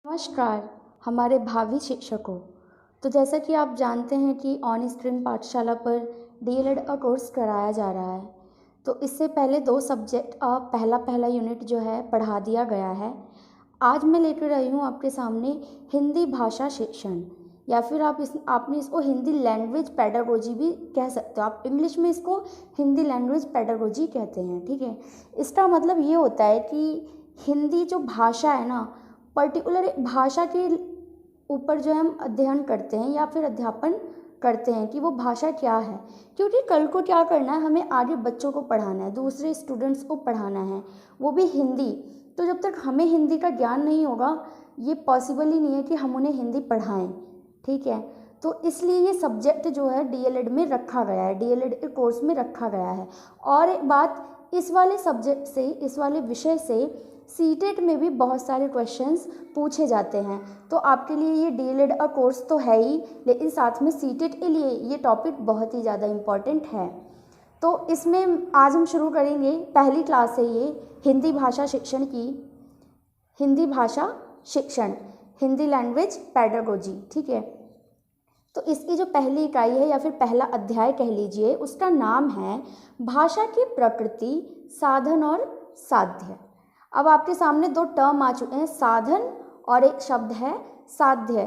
नमस्कार हमारे भावी शिक्षकों। तो जैसा कि आप जानते हैं कि ऑन स्क्रीन पाठशाला पर डीएलएड का कोर्स कराया जा रहा है। तो इससे पहले 2 सब्जेक्ट पहला यूनिट जो है पढ़ा दिया गया है। आज मैं लेकर आई हूँ आपके सामने हिंदी भाषा शिक्षण, या फिर आपने इसको हिंदी लैंग्वेज पेडागोजी भी कह सकते हो। आप इंग्लिश में इसको हिंदी लैंग्वेज पेडागोजी कहते हैं, ठीक है। इसका मतलब ये होता है कि हिंदी जो भाषा है ना, पर्टिकुलर भाषा के ऊपर जो हम अध्ययन करते हैं या फिर अध्यापन करते हैं कि वो भाषा क्या है। क्योंकि कल को क्या करना है, हमें आगे बच्चों को पढ़ाना है, दूसरे स्टूडेंट्स को पढ़ाना है, वो भी हिंदी। तो जब तक हमें हिंदी का ज्ञान नहीं होगा, ये पॉसिबल ही नहीं है कि हम उन्हें हिंदी पढ़ाएं, ठीक है। तो इसलिए ये सब्जेक्ट जो है डीएलएड में रखा गया है, डीएलएड के कोर्स में रखा गया है। और एक बात, इस वाले सब्जेक्ट से, इस वाले विषय से सीटेट में भी बहुत सारे क्वेश्चंस पूछे जाते हैं। तो आपके लिए ये डीएलएड का कोर्स तो है ही, लेकिन साथ में सीटेट के लिए ये टॉपिक बहुत ही ज़्यादा इम्पॉर्टेंट है। तो इसमें आज हम शुरू करेंगे, पहली क्लास है ये हिंदी भाषा शिक्षण की, हिंदी भाषा शिक्षण, हिंदी लैंग्वेज पेडागोजी, ठीक है। तो इसकी जो पहली इकाई है या फिर पहला अध्याय कह लीजिए, उसका नाम है भाषा की प्रकृति, साधन और साध्य। अब आपके सामने 2 टर्म आ चुके हैं, साधन और एक शब्द है साध्य।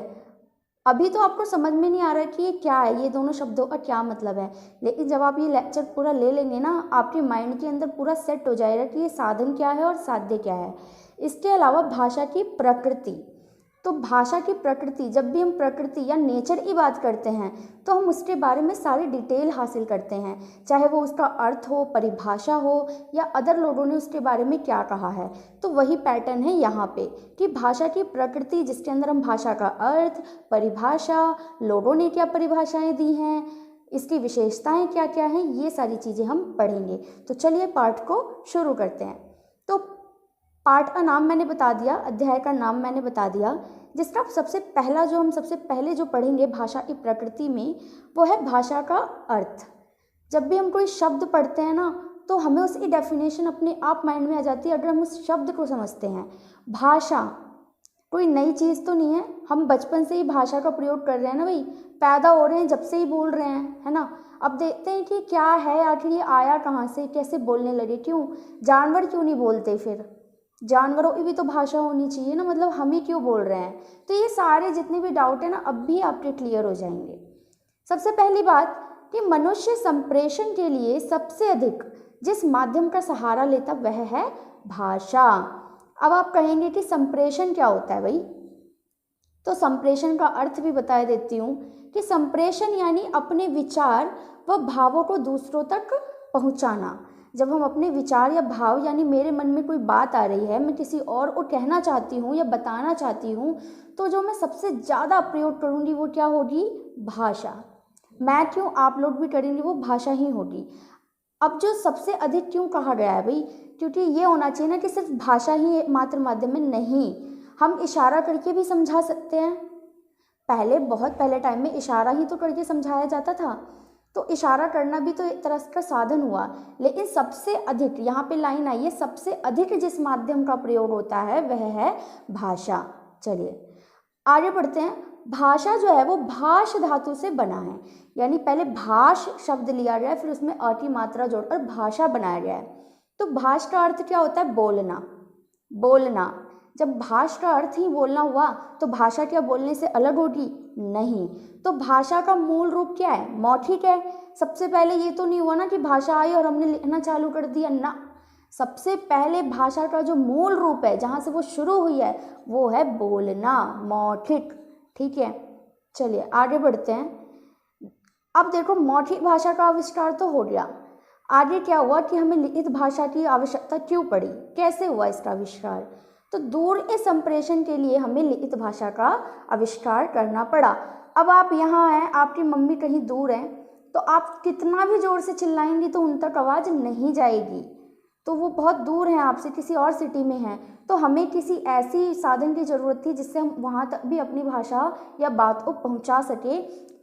अभी तो आपको समझ में नहीं आ रहा है कि ये क्या है, ये दोनों शब्दों का क्या मतलब है, लेकिन जब आप ये लेक्चर पूरा ले लेंगे ना, आपके माइंड के अंदर पूरा सेट हो जाएगा कि ये साधन क्या है और साध्य क्या है। इसके अलावा भाषा की प्रकृति, तो भाषा की प्रकृति, जब भी हम प्रकृति या नेचर की बात करते हैं तो हम उसके बारे में सारी डिटेल हासिल करते हैं, चाहे वो उसका अर्थ हो, परिभाषा हो, या अदर लोगों ने उसके बारे में क्या कहा है। तो वही पैटर्न है यहाँ पे कि भाषा की प्रकृति, जिसके अंदर हम भाषा का अर्थ, परिभाषा, लोगों ने क्या परिभाषाएं दी हैं, इसकी विशेषताएं क्या क्या हैं, ये सारी चीज़ें हम पढ़ेंगे। तो चलिए पाठ को शुरू करते हैं। तो पाठ का नाम मैंने बता दिया, अध्याय का नाम मैंने बता दिया, जिसका सबसे पहले जो पढ़ेंगे भाषा की प्रकृति में, वो है भाषा का अर्थ। जब भी हम कोई शब्द पढ़ते हैं ना, तो हमें उसकी डेफिनेशन अपने आप माइंड में आ जाती है अगर हम उस शब्द को समझते हैं। भाषा कोई नई चीज़ तो नहीं है, हम बचपन से ही भाषा का प्रयोग कर रहे हैं ना भाई, पैदा हो रहे हैं जब से ही बोल रहे हैं, है ना। अब देखते हैं कि क्या है आखिर, ये आया कहाँ से, कैसे बोलने लगे, क्यों जानवर क्यों नहीं बोलते, फिर जानवरों की भी तो भाषा होनी चाहिए ना, मतलब हम ही क्यों बोल रहे हैं। तो ये सारे जितने भी डाउट है ना, अब भी आपके क्लियर हो जाएंगे। सबसे पहली बात कि मनुष्य संप्रेषण के लिए सबसे अधिक जिस माध्यम का सहारा लेता वह है भाषा। अब आप कहेंगे कि संप्रेषण क्या होता है भाई, तो संप्रेषण का अर्थ भी बता देती हूँ कि संप्रेषण यानी अपने विचार व भावों को दूसरों तक पहुँचाना। जब हम अपने विचार या भाव, यानी मेरे मन में कोई बात आ रही है, मैं किसी और को कहना चाहती हूँ या बताना चाहती हूँ, तो जो मैं सबसे ज़्यादा प्रयोग करूँगी वो क्या होगी, भाषा। मैं क्यों, आप लोग भी करेंगे, वो भाषा ही होगी। अब जो सबसे अधिक क्यों कहा गया है भाई, क्योंकि ये होना चाहिए ना कि सिर्फ भाषा ही एकमात्र माध्यम में नहीं, हम इशारा करके भी समझा सकते हैं। पहले, बहुत पहले टाइम में इशारा ही तो करके समझाया जाता था, तो इशारा करना भी तो एक तरह का साधन हुआ। लेकिन सबसे अधिक, यहाँ पे लाइन आई है, सबसे अधिक जिस माध्यम का प्रयोग होता है वह है भाषा। चलिए आगे बढ़ते हैं। भाषा जो है वो भाष धातु से बना है, यानी पहले भाष शब्द लिया गया है, फिर उसमें अ की मात्रा जोड़कर भाषा बनाया गया है। तो भाष का अर्थ क्या होता है, बोलना, बोलना। जब भाष का अर्थ ही बोलना हुआ, तो भाषा क्या बोलने से अलग होगी, नहीं। तो भाषा का मूल रूप क्या है, मौखिक है। सबसे पहले ये तो नहीं हुआ ना कि भाषा आई और हमने लिखना चालू कर दिया, ना। सबसे पहले भाषा का जो मूल रूप है, जहाँ से वो शुरू हुई है, वो है बोलना, मौखिक, ठीक है। चलिए आगे बढ़ते हैं। अब देखो, मौखिक भाषा का आविष्कार तो हो गया, आगे क्या हुआ कि हमें लिखित भाषा की आवश्यकता क्यों पड़ी, कैसे हुआ इसका आविष्कार। तो दूर के संप्रेषण के लिए हमें लिखित भाषा का आविष्कार करना पड़ा। अब आप यहाँ हैं, आपकी मम्मी कहीं दूर हैं, तो आप कितना भी जोर से चिल्लाएंगी तो उन तक आवाज़ नहीं जाएगी, तो वो बहुत दूर हैं आपसे, किसी और सिटी में हैं। तो हमें किसी ऐसी साधन की ज़रूरत थी जिससे हम वहाँ तक भी अपनी भाषा या बात को पहुँचा सके,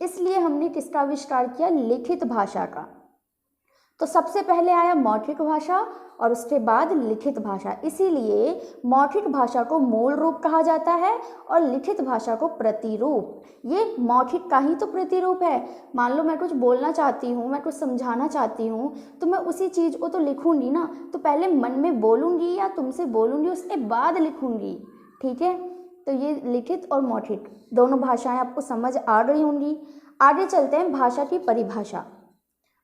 इसलिए हमने किसका आविष्कार किया, लिखित भाषा का। तो सबसे पहले आया मौखिक भाषा और उसके बाद लिखित भाषा। इसीलिए मौखिक भाषा को मूल रूप कहा जाता है और लिखित भाषा को प्रतिरूप। ये मौखिक का ही तो प्रतिरूप है। मान लो मैं कुछ बोलना चाहती हूँ, मैं कुछ समझाना चाहती हूँ, तो मैं उसी चीज़ को तो लिखूंगी ना। तो पहले मन में बोलूँगी या तुमसे बोलूँगी, उसके बाद लिखूंगी। ठीक है, तो ये लिखित और मौखिक दोनों भाषाएं आपको समझ आ गई होंगी। आगे चलते हैं भाषा की परिभाषा।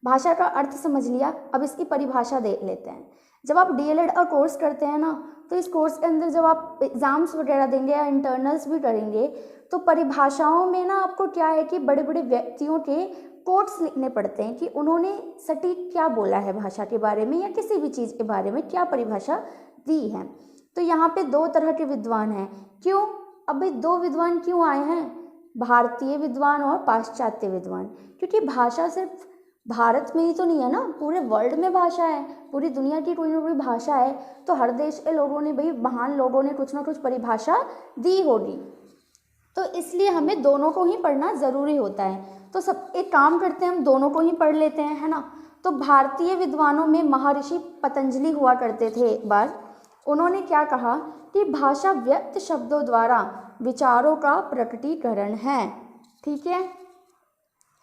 भाषा का अर्थ समझ लिया, अब इसकी परिभाषा देख लेते हैं। जब आप डीएलएड का कोर्स करते हैं ना, तो इस कोर्स के अंदर जब आप एग्ज़ाम्स वगैरह देंगे या इंटरनल्स भी करेंगे, तो परिभाषाओं में ना आपको क्या है कि बड़े बड़े व्यक्तियों के कोट्स लिखने पड़ते हैं कि उन्होंने सटीक क्या बोला है भाषा के बारे में या किसी भी चीज़ के बारे में, क्या परिभाषा दी है। तो यहाँ पे दो तरह के विद्वान हैं। क्यों? अभी दो विद्वान क्यों आए हैं? भारतीय विद्वान और पाश्चात्य विद्वान। क्योंकि भाषा सिर्फ भारत में ही तो नहीं है ना, पूरे वर्ल्ड में भाषा है, पूरी दुनिया की कोई ना कोई भाषा है। तो हर देश के लोगों ने, भाई महान लोगों ने कुछ ना कुछ परिभाषा दी होगी, तो इसलिए हमें दोनों को ही पढ़ना ज़रूरी होता है। तो सब एक काम करते हैं, हम दोनों को ही पढ़ लेते हैं, है ना। तो भारतीय विद्वानों में महर्षि पतंजलि हुआ करते थे। एक बार उन्होंने क्या कहा कि भाषा व्यक्त शब्दों द्वारा विचारों का प्रकटीकरण है। ठीक है,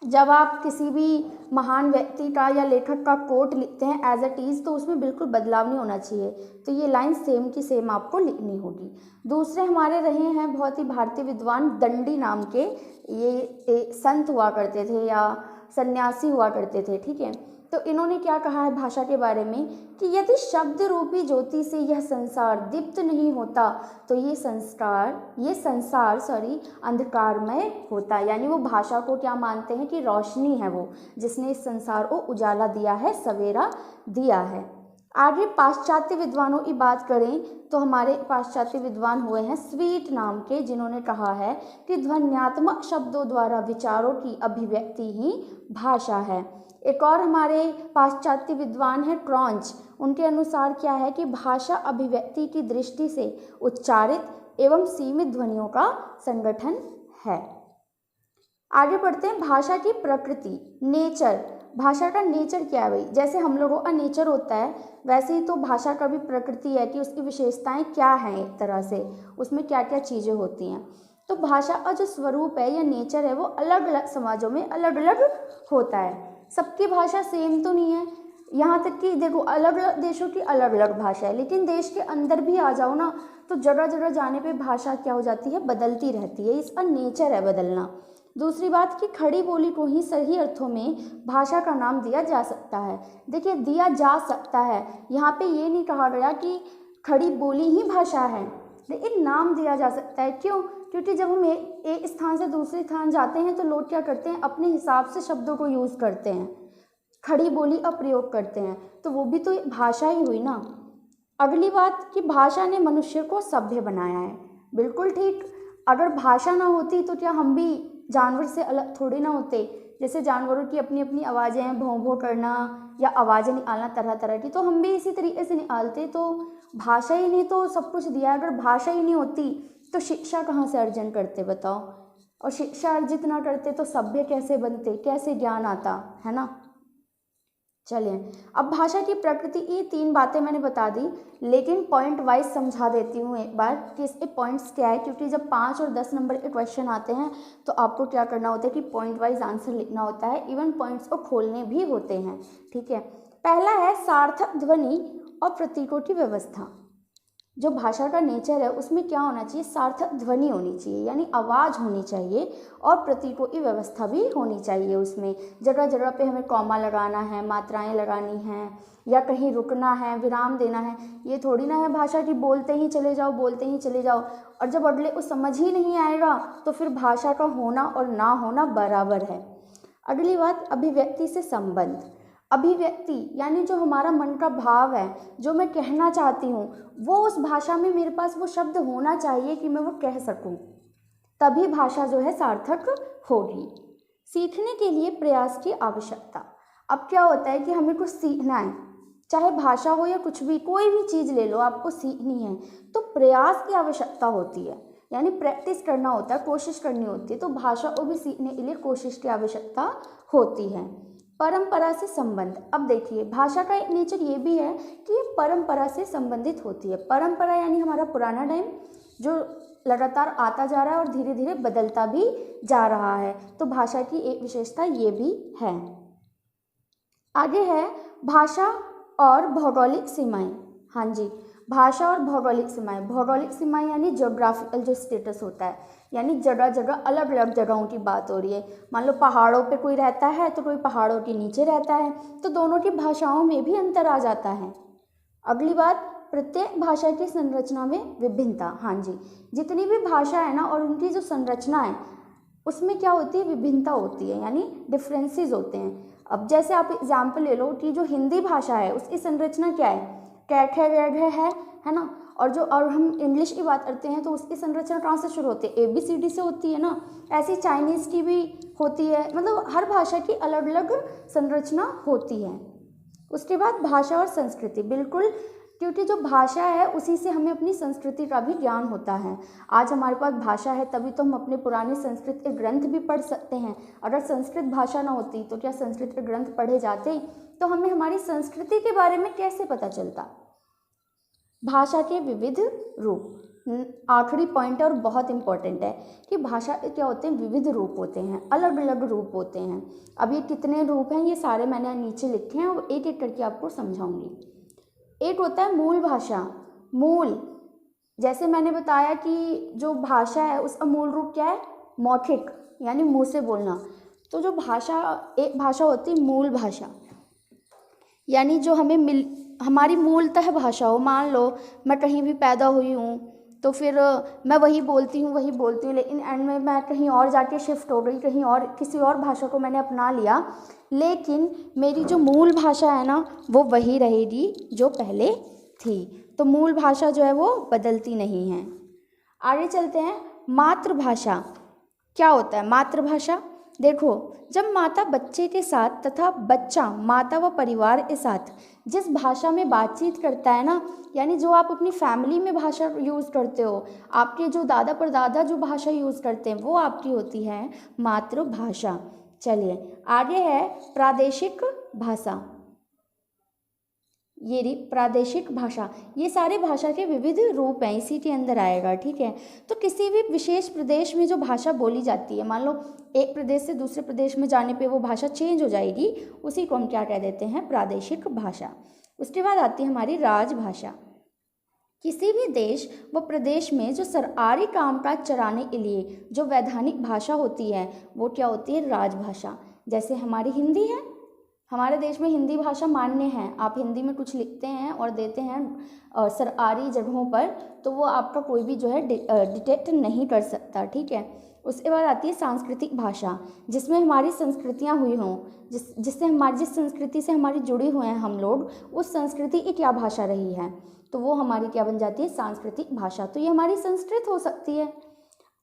जब आप किसी भी महान व्यक्ति का या लेखक का कोट लिखते हैं एज इट इज़, तो उसमें बिल्कुल बदलाव नहीं होना चाहिए। तो ये लाइन सेम की सेम आपको लिखनी होगी। दूसरे हमारे रहे हैं बहुत ही भारतीय विद्वान दंडी नाम के, ये संत हुआ करते थे या सन्यासी हुआ करते थे। ठीक है, तो इन्होंने क्या कहा है भाषा के बारे में कि यदि शब्द रूपी ज्योति से यह संसार दीप्त नहीं होता तो ये संसार अंधकारमय होता। यानी वो भाषा को क्या मानते हैं कि रोशनी है वो, जिसने इस संसार को उजाला दिया है, सवेरा दिया है। आगे पाश्चात्य विद्वानों की बात करें तो हमारे पाश्चात्य विद्वान हुए हैं स्वीट नाम के, जिन्होंने कहा है कि ध्वन्यात्मक शब्दों द्वारा विचारों की अभिव्यक्ति ही भाषा है। एक और हमारे पाश्चात्य विद्वान हैं क्रॉन्च। उनके अनुसार क्या है कि भाषा अभिव्यक्ति की दृष्टि से उच्चारित एवं सीमित ध्वनियों का संगठन है। आगे बढ़ते हैं भाषा की प्रकृति, नेचर। भाषा का नेचर क्या है भाई? जैसे हम लोगों का नेचर होता है, वैसे ही तो भाषा का भी प्रकृति है कि उसकी विशेषताएं क्या हैं, एक तरह से उसमें क्या क्या चीज़ें होती हैं। तो भाषा का जो स्वरूप है या नेचर है वो अलग अलग समाजों में अलग अलग होता है। सबकी भाषा सेम तो नहीं है। यहाँ तक कि देखो अलग अलग देशों की अलग अलग भाषा है, लेकिन देश के अंदर भी आ जाओ ना तो जगह जगह जाने पे भाषा क्या हो जाती है, बदलती रहती है। इसका नेचर है बदलना। दूसरी बात कि खड़ी बोली को ही सही अर्थों में भाषा का नाम दिया जा सकता है। देखिए, दिया जा सकता है, यहाँ पे ये नहीं कहा गया कि खड़ी बोली ही भाषा है, लेकिन नाम दिया जा सकता है। क्यों? क्योंकि जब हम एक स्थान से दूसरे स्थान जाते हैं तो लोग क्या करते हैं, अपने हिसाब से शब्दों को यूज़ करते हैं, खड़ी बोली का प्रयोग करते हैं, तो वो भी तो भाषा ही हुई ना। अगली बात कि भाषा ने मनुष्य को सभ्य बनाया है। बिल्कुल ठीक। अगर भाषा ना होती तो क्या हम भी जानवर से अलग थोड़ी ना होते। जैसे जानवरों की अपनी अपनी आवाज़ें हैं, भौं भौं करना या आवाज़ें निकालना तरह तरह की, तो हम भी इसी तरीके से निकालते। तो भाषा ही नहीं तो सब कुछ दिया है। अगर भाषा ही नहीं होती तो शिक्षा कहाँ से अर्जन करते बताओ? और शिक्षा अर्जित ना करते तो सभ्य कैसे बनते, कैसे ज्ञान आता, है ना। चलिए, अब भाषा की प्रकृति, ये 3 बातें मैंने बता दी, लेकिन पॉइंट वाइज समझा देती हूँ एक बार कि इसके पॉइंट्स क्या है। क्योंकि जब 5 और 10 नंबर के क्वेश्चन आते हैं तो आपको क्या करना होता है कि पॉइंट वाइज आंसर लिखना होता है, इवन पॉइंट्स को खोलने भी होते हैं। ठीक है, पहला है सार्थक ध्वनि और प्रतीकों की व्यवस्था। जो भाषा का नेचर है उसमें क्या होना चाहिए, सार्थक ध्वनि होनी चाहिए, यानी आवाज़ होनी चाहिए, और प्रतीकों की व्यवस्था भी होनी चाहिए। उसमें जगह जगह पे हमें कॉमा लगाना है, मात्राएं लगानी हैं, या कहीं रुकना है, विराम देना है। ये थोड़ी ना है भाषा की बोलते ही चले जाओ, बोलते ही चले जाओ, और जब अगले को समझ ही नहीं आएगा तो फिर भाषा का होना और ना होना बराबर है। अगली बात, अभिव्यक्ति से संबंध। अभिव्यक्ति यानी जो हमारा मन का भाव है, जो मैं कहना चाहती हूँ, वो उस भाषा में मेरे पास वो शब्द होना चाहिए कि मैं वो कह सकूँ, तभी भाषा जो है सार्थक होगी। सीखने के लिए प्रयास की आवश्यकता। अब क्या होता है कि हमें कुछ सीखना है, चाहे भाषा हो या कुछ भी, कोई भी चीज़ ले लो, आपको सीखनी है तो प्रयास की आवश्यकता होती है, यानी प्रैक्टिस करना होता है, कोशिश करनी होती है। तो भाषा को भी सीखने के लिए कोशिश की आवश्यकता होती है। परंपरा से संबंध। अब देखिए भाषा का एक नेचर ये भी है कि ये परंपरा से संबंधित होती है। परंपरा यानी हमारा पुराना टाइम जो लगातार आता जा रहा है और धीरे धीरे बदलता भी जा रहा है, तो भाषा की एक विशेषता ये भी है। आगे है भाषा और भौगोलिक सीमाएं। हाँ जी, भाषा और भौगोलिक सीमाएं। भौगोलिक सीमाएं यानी ज्योग्राफिकल जो स्टेटस होता है, यानी जगह जगह अलग अलग जगहों की बात हो रही है। मान लो पहाड़ों पे कोई रहता है तो कोई पहाड़ों के नीचे रहता है, तो दोनों की भाषाओं में भी अंतर आ जाता है। अगली बात, प्रत्येक भाषा की संरचना में विभिन्नता। हाँ जी, जितनी भी भाषा है ना और उनकी जो संरचना है उसमें क्या होती है, विभिन्नता होती है, यानी डिफरेंसेस होते हैं। अब जैसे आप एग्जाम्पल ले लो कि जो हिंदी भाषा है उसकी संरचना क्या है, कैट है, रेड है ना। और हम इंग्लिश की बात करते हैं तो उसकी संरचना कहाँ से शुरू होती है, ABCD से होती है ना। ऐसी चाइनीज़ की भी होती है, मतलब हर भाषा की अलग अलग संरचना होती है। उसके बाद भाषा और संस्कृति। बिल्कुल, क्योंकि जो भाषा है उसी से हमें अपनी संस्कृति का भी ज्ञान होता है। आज हमारे पास भाषा है तभी तो हम अपने पुराने संस्कृत के ग्रंथ भी पढ़ सकते हैं। अगर संस्कृत भाषा ना होती तो क्या संस्कृत के ग्रंथ पढ़े जाते, तो हमें हमारी संस्कृति के बारे में कैसे पता चलता। भाषा के विविध रूप। आखिरी पॉइंट और बहुत इंपॉर्टेंट है कि भाषा के क्या होते हैं, विविध रूप होते हैं, अलग अलग रूप होते हैं। अब ये कितने रूप हैं ये सारे मैंने नीचे लिखे हैं और एक एक करके आपको समझाऊंगी। एक होता है मूल भाषा। मूल, जैसे मैंने बताया कि जो भाषा है उसका मूल रूप क्या है, मौखिक यानी मुंह से बोलना। तो जो भाषा, एक भाषा होती है मूल भाषा, यानी जो हमें हमारी मूलतः भाषा हो। मान लो मैं कहीं भी पैदा हुई हूँ तो फिर मैं वही बोलती हूँ लेकिन एंड में मैं कहीं और जाके शिफ्ट हो गई, कहीं और किसी और भाषा को मैंने अपना लिया, लेकिन मेरी जो मूल भाषा है ना वो वही रहेगी जो पहले थी। तो मूल भाषा जो है वो बदलती नहीं है। आगे चलते हैं, मातृभाषा। क्या होता है मातृभाषा? देखो, जब माता बच्चे के साथ तथा बच्चा माता व परिवार के साथ जिस भाषा में बातचीत करता है ना, यानी जो आप अपनी फैमिली में भाषा यूज़ करते हो, आपके जो दादा परदादा जो भाषा यूज़ करते हैं वो आपकी होती है मातृभाषा। चलिए आगे है प्रादेशिक भाषा। ये रही प्रादेशिक भाषा। ये सारे भाषा के विविध रूप हैं, इसी के अंदर आएगा, ठीक है। तो किसी भी विशेष प्रदेश में जो भाषा बोली जाती है, मान लो एक प्रदेश से दूसरे प्रदेश में जाने पे वो भाषा चेंज हो जाएगी, उसी को हम क्या कह देते हैं, प्रादेशिक भाषा। उसके बाद आती है हमारी राजभाषा। किसी भी देश व प्रदेश में जो सरकारी कामकाज चलाने के लिए जो वैधानिक भाषा होती है वो क्या होती है, राजभाषा। जैसे हमारी हिंदी है, हमारे देश में हिंदी भाषा मान्य है। आप हिंदी में कुछ लिखते हैं और देते हैं सरकारी जगहों पर तो वो आपका कोई भी जो है डिटेक्ट नहीं कर सकता, ठीक है। उसके बाद आती है सांस्कृतिक भाषा, जिसमें हमारी संस्कृतियाँ हुई हों, जिस संस्कृति से हमारी जुड़ी हुए हैं हम लोग, उस संस्कृति की क्या भाषा रही है, तो वो हमारी क्या बन जाती है, सांस्कृतिक भाषा। तो ये हमारी संस्कृत हो सकती है।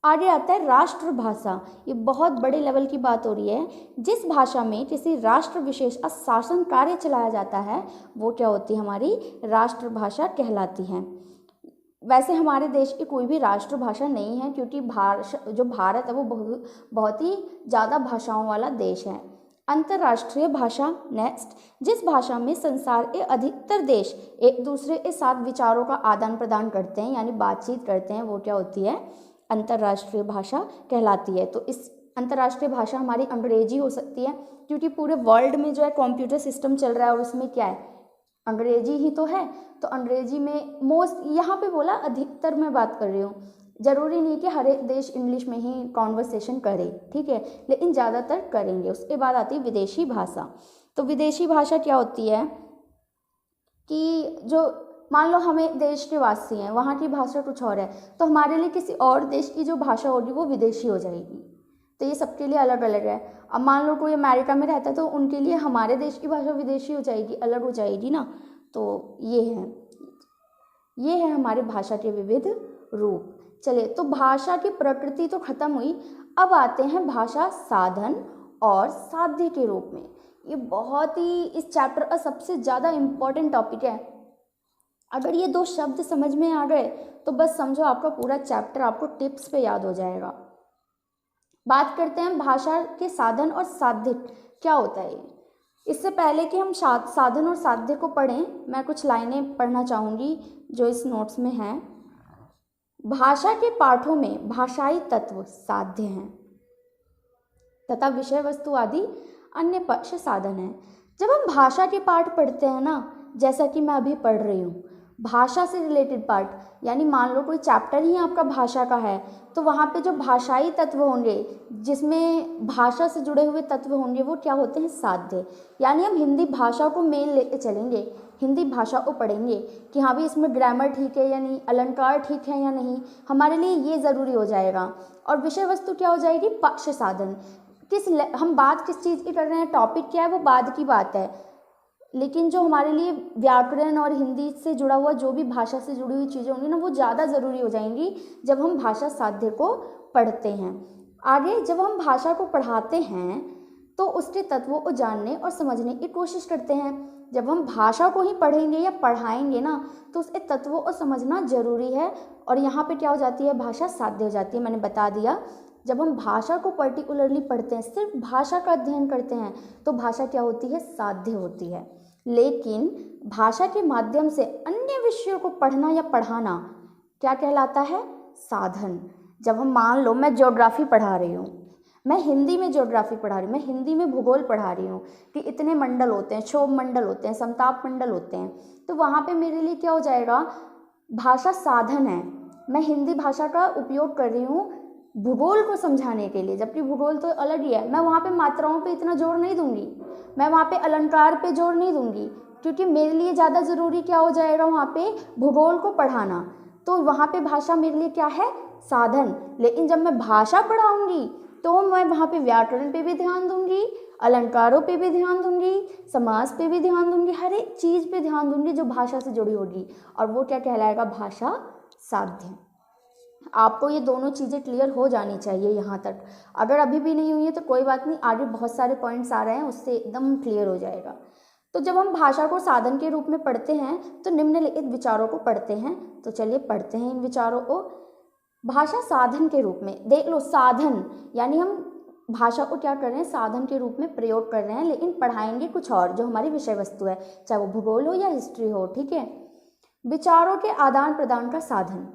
आगे आता है राष्ट्रभाषा। ये बहुत बड़े लेवल की बात हो रही है। जिस भाषा में किसी राष्ट्र विशेष का शासन कार्य चलाया जाता है वो क्या होती है, हमारी राष्ट्रभाषा कहलाती है। वैसे हमारे देश की कोई भी राष्ट्रभाषा नहीं है, क्योंकि जो भारत है वो बहुत ही ज़्यादा भाषाओं वाला देश है। अंतर्राष्ट्रीय भाषा नेक्स्ट, जिस भाषा में संसार के अधिकतर देश एक दूसरे के साथ विचारों का आदान प्रदान करते हैं, यानी बातचीत करते हैं, वो क्या होती है, अंतर्राष्ट्रीय भाषा कहलाती है। तो इस अंतर्राष्ट्रीय भाषा हमारी अंग्रेजी हो सकती है, क्योंकि पूरे वर्ल्ड में जो है कंप्यूटर सिस्टम चल रहा है और उसमें क्या है, अंग्रेजी ही तो है। तो अंग्रेजी में मोस्ट, यहाँ पे बोला अधिकतर मैं बात कर रही हूँ, ज़रूरी नहीं कि हर एक देश इंग्लिश में ही कॉन्वर्सेशन करे, ठीक है, लेकिन ज़्यादातर करेंगे। उसके बाद आती है विदेशी भाषा। तो विदेशी भाषा क्या होती है कि जो मान लो हम एक देश के वासी हैं, वहाँ की भाषा कुछ और है, तो हमारे लिए किसी और देश की जो भाषा होगी वो विदेशी हो जाएगी। तो ये सबके लिए अलग अलग है। अब मान लो कोई अमेरिका में रहता है तो उनके लिए हमारे देश की भाषा विदेशी हो जाएगी, अलग हो जाएगी ना। तो ये है हमारे भाषा के विविध रूप। चलिए, तो भाषा की प्रकृति तो खत्म हुई, अब आते हैं भाषा साधन और साध्य के रूप में। ये बहुत ही इस चैप्टर का सबसे ज़्यादा इम्पोर्टेंट टॉपिक है। अगर ये दो शब्द समझ में आ गए तो बस समझो आपका पूरा चैप्टर आपको टिप्स पे याद हो जाएगा। बात करते हैं भाषा के साधन और साध्य क्या होता है। इससे पहले कि हम साधन और साध्य को पढ़ें, मैं कुछ लाइनें पढ़ना चाहूँगी जो इस नोट्स में हैं। भाषा के पाठों में भाषाई तत्व साध्य हैं तथा विषय वस्तु आदि अन्य पक्ष साधन है। जब हम भाषा के पाठ पढ़ते हैं ना, जैसा कि मैं अभी पढ़ रही हूँ, भाषा से रिलेटेड पार्ट, यानी मान लो कोई चैप्टर ही आपका भाषा का है, तो वहाँ पे जो भाषाई तत्व होंगे, जिसमें भाषा से जुड़े हुए तत्व होंगे, वो क्या होते हैं? साध्य। यानी हम हिंदी भाषा को मेन लेके चलेंगे, हिंदी भाषा को पढ़ेंगे कि हाँ भी इसमें ग्रामर ठीक है या नहीं, अलंकार ठीक है या नहीं, हमारे लिए ये ज़रूरी हो जाएगा। और विषय वस्तु क्या हो जाएगी? पक्ष साधन। हम बात किस चीज़ की कर रहे हैं, टॉपिक क्या है, वो बाद की बात है, लेकिन जो हमारे लिए व्याकरण और हिंदी से जुड़ा हुआ जो भी भाषा से जुड़ी हुई चीज़ें होंगी ना, वो ज़्यादा ज़रूरी हो जाएंगी जब हम भाषा साध्य को पढ़ते हैं। आगे जब हम भाषा को पढ़ाते हैं तो उसके तत्वों को जानने और समझने की कोशिश करते हैं। जब हम भाषा को ही पढ़ेंगे या पढ़ाएंगे ना, तो उसके तत्वों को समझना ज़रूरी है, और यहाँ पे क्या हो जाती है? भाषा साध्य हो जाती है। मैंने बता दिया, जब हम भाषा को पर्टिकुलरली पढ़ते हैं, सिर्फ भाषा का अध्ययन करते हैं, तो भाषा क्या होती है? साध्य होती है। लेकिन भाषा के माध्यम से अन्य विषयों को पढ़ना या पढ़ाना क्या कहलाता है? साधन। जब हम मान लो मैं ज्योग्राफी पढ़ा रही हूँ, मैं हिंदी में ज्योग्राफी पढ़ा रही हूँ, मैं हिंदी में भूगोल पढ़ा रही हूँ कि इतने मंडल होते हैं, क्षोभ मंडल होते हैं, समताप मंडल होते हैं, तो वहाँ पे मेरे लिए क्या हो जाएगा? भाषा साधन है। मैं हिंदी भाषा का उपयोग कर रही हूँ भूगोल को समझाने के लिए, जबकि भूगोल तो अलग ही है। मैं वहाँ पे मात्राओं पे इतना जोर नहीं दूंगी, मैं वहाँ पे अलंकार पे जोर नहीं दूंगी, क्योंकि मेरे लिए ज़्यादा ज़रूरी क्या हो जाएगा? वहाँ पे भूगोल को पढ़ाना। तो वहाँ पे भाषा मेरे लिए क्या है? साधन। लेकिन जब मैं भाषा पढ़ाऊँगी तो मैं वहाँ पे व्याकरण पे भी ध्यान दूंगी, अलंकारों पे भी ध्यान दूंगी, समास पे भी ध्यान दूंगी, हर एक चीज़ पे ध्यान दूंगी जो भाषा से जुड़ी होगी, और वो क्या कहलाएगा? भाषा साध्य। आपको ये दोनों चीज़ें क्लियर हो जानी चाहिए यहाँ तक। अगर अभी भी नहीं हुई है तो कोई बात नहीं, आगे बहुत सारे पॉइंट्स आ रहे हैं, उससे एकदम क्लियर हो जाएगा। तो जब हम भाषा को साधन के रूप में पढ़ते हैं तो निम्नलिखित विचारों को पढ़ते हैं। तो चलिए पढ़ते हैं इन विचारों को। भाषा साधन के रूप में, देख लो, साधन यानी हम भाषा को क्या कर रहे हैं? साधन के रूप में प्रयोग कर रहे हैं, लेकिन पढ़ाएंगे कुछ और, जो हमारी विषय वस्तु है, चाहे वो भूगोल हो या हिस्ट्री हो, ठीक है। विचारों के आदान प्रदान का साधन।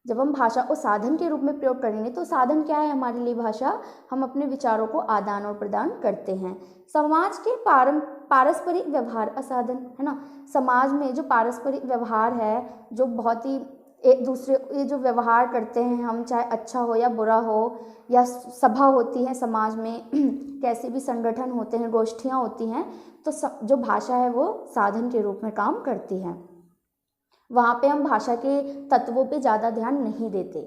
जब हम भाषा को साधन के रूप में प्रयोग करेंगे तो साधन क्या है हमारे लिए? भाषा। हम अपने विचारों को आदान और प्रदान करते हैं। समाज के पारस्परिक व्यवहार का साधन है ना। समाज में जो पारस्परिक व्यवहार है, जो बहुत ही एक दूसरे ये जो व्यवहार करते हैं हम, चाहे अच्छा हो या बुरा हो, या सभा होती है समाज में कैसे भी संगठन होते हैं, गोष्ठियाँ होती हैं, तो जो भाषा है वो साधन के रूप में काम करती है। वहाँ पे हम भाषा के तत्वों पे ज़्यादा ध्यान नहीं देते।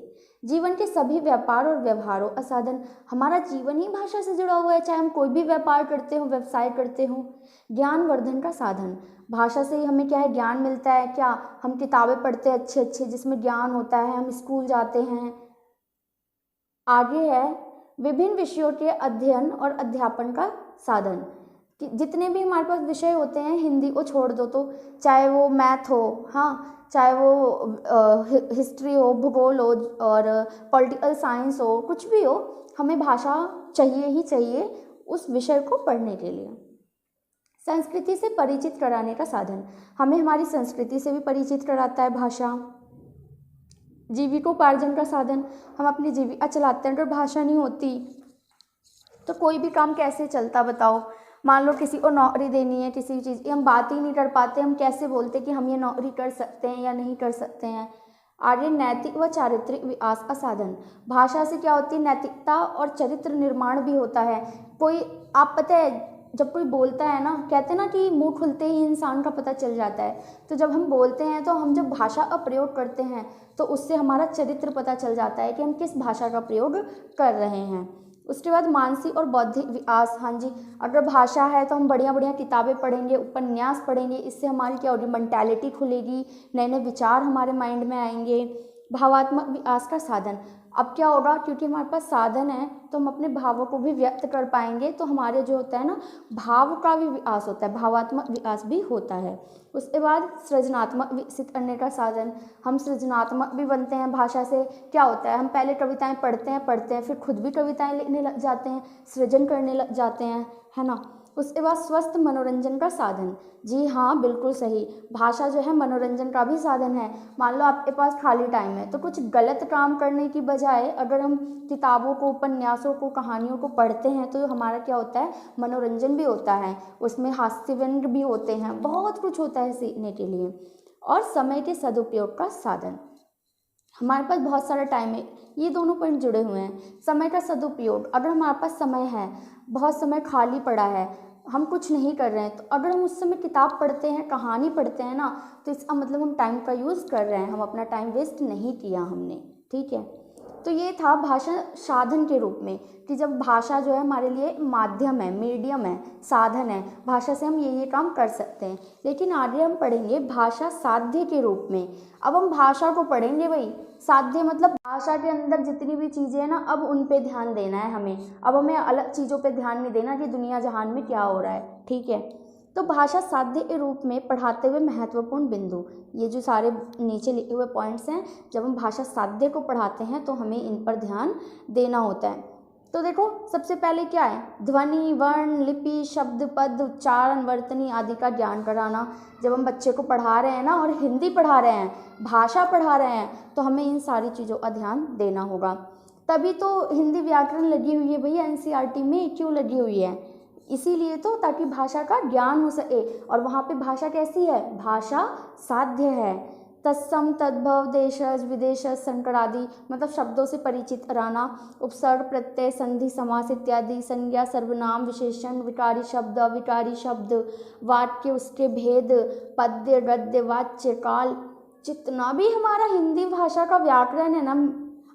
जीवन के सभी व्यापार और व्यवहारों का साधन। हमारा जीवन ही भाषा से जुड़ा हुआ है, चाहे हम कोई भी व्यापार करते हो, व्यवसाय करते हो। ज्ञान वर्धन का साधन। भाषा से ही हमें क्या है? ज्ञान मिलता है। क्या हम किताबें पढ़ते हैं अच्छे अच्छे जिसमें ज्ञान होता है, हम स्कूल जाते हैं। आगे है विभिन्न विषयों के अध्ययन और अध्यापन का साधन। कि जितने भी हमारे पास विषय होते हैं, हिंदी को छोड़ दो तो, चाहे वो मैथ हो, हाँ, चाहे वो हिस्ट्री हो, भूगोल हो, और पॉलिटिकल साइंस हो, कुछ भी हो, हमें भाषा चाहिए ही चाहिए उस विषय को पढ़ने के लिए। संस्कृति से परिचित कराने का साधन। हमें हमारी संस्कृति से भी परिचित कराता है भाषा। जीविकोपार्जन का साधन। हम अपनी जीविका चलाते हैं, अगर भाषा नहीं होती तो कोई भी काम कैसे चलता बताओ। मान लो किसी को नौकरी देनी है, किसी चीज़ की हम बात ही नहीं कर पाते, हम कैसे बोलते कि हम ये नौकरी कर सकते हैं या नहीं कर सकते हैं। आगे नैतिक व चारित्रिक विकास का साधन। भाषा से क्या होती है? नैतिकता और चरित्र निर्माण भी होता है। कोई, आप पता है, जब कोई बोलता है ना, कहते हैं ना कि मुंह खुलते ही इंसान का पता चल जाता है। तो जब हम बोलते हैं, तो हम जब भाषा का प्रयोग करते हैं तो उससे हमारा चरित्र पता चल जाता है कि हम किस भाषा का प्रयोग कर रहे हैं। उसके बाद मानसिक और बौद्धिक विकास। हाँ जी, अगर भाषा है तो हम बढ़िया बढ़िया किताबें पढ़ेंगे, उपन्यास पढ़ेंगे, इससे हमारी क्या होगी? मेंटालिटी खुलेगी, नए नए विचार हमारे माइंड में आएंगे। भावात्मक विकास का साधन। अब क्या होगा? क्योंकि हमारे पास साधन है तो हम अपने भावों को भी व्यक्त कर पाएंगे, तो हमारे जो होता है ना, भाव का भी विकास होता है, भावात्मक विकास भी होता है। उसके बाद सृजनात्मक विकसित करने का साधन। हम सृजनात्मक भी बनते हैं भाषा से। क्या होता है? हम पहले कविताएं पढ़ते हैं, फिर खुद भी कविताएं लिखने लग जाते हैं, सृजन करने लग जाते हैं, है ना। उसके बाद स्वस्थ मनोरंजन का साधन। जी हाँ, बिल्कुल सही। भाषा जो है मनोरंजन का भी साधन है। मान लो आपके पास खाली टाइम है, तो कुछ गलत काम करने की बजाय अगर हम किताबों को, उपन्यासों को, कहानियों को पढ़ते हैं तो हमारा क्या होता है, मनोरंजन भी होता है, उसमें हास्य व्यंग्य भी होते हैं, बहुत कुछ होता है सीखने के लिए। और समय के सदुपयोग का साधन, हमारे पास बहुत सारा टाइम है, ये दोनों पॉइंट जुड़े हुए हैं। समय का सदुपयोग, अगर हमारे पास समय है, बहुत समय खाली पड़ा है, हम कुछ नहीं कर रहे हैं, तो अगर हम उस समय किताब पढ़ते हैं, कहानी पढ़ते हैं ना, तो इसका मतलब हम टाइम का यूज़ कर रहे हैं, हम अपना टाइम वेस्ट नहीं किया हमने। ठीक है, तो ये था भाषा साधन के रूप में, कि जब भाषा जो है हमारे लिए माध्यम है, मीडियम है, साधन है, भाषा से हम ये काम कर सकते हैं। लेकिन आगे हम पढ़ेंगे भाषा साध्य के रूप में। अब हम भाषा को पढ़ेंगे भाई, साध्य मतलब भाषा के अंदर जितनी भी चीज़ें हैं ना, अब उन पे ध्यान देना है हमें। अब हमें अलग चीज़ों पे ध्यान नहीं देना कि दुनिया जहान में क्या हो रहा है। ठीक है, तो भाषा साध्य के रूप में पढ़ाते हुए महत्वपूर्ण बिंदु, ये जो सारे नीचे लिखे हुए पॉइंट्स हैं, जब हम भाषा साध्य को पढ़ाते हैं तो हमें इन पर ध्यान देना होता है। तो देखो, सबसे पहले क्या है, ध्वनि, वर्ण, लिपि, शब्द, पद, उच्चारण, वर्तनी आदि का ज्ञान कराना। जब हम बच्चे को पढ़ा रहे हैं ना, और हिंदी पढ़ा रहे हैं, भाषा पढ़ा रहे हैं, तो हमें इन सारी चीज़ों का ध्यान देना होगा। तभी तो हिंदी व्याकरण लगी हुई है भैया एनसीईआरटी में, क्यों लगी हुई है, इसीलिए तो, ताकि भाषा का ज्ञान हो सके। और वहाँ पे भाषा कैसी है, भाषा साध्य है। तत्सम, तद्भव, देशज, विदेशज, संकरादि मतलब शब्दों से परिचित रहना। उपसर्ग, प्रत्यय, संधि, समास इत्यादि, संज्ञा, सर्वनाम, विशेषण, विकारी शब्द, अविकारी शब्द, वाक्य, उसके भेद, पद्य, गद्य, वाच्य, काल, जितना भी हमारा हिंदी भाषा का व्याकरण है ना,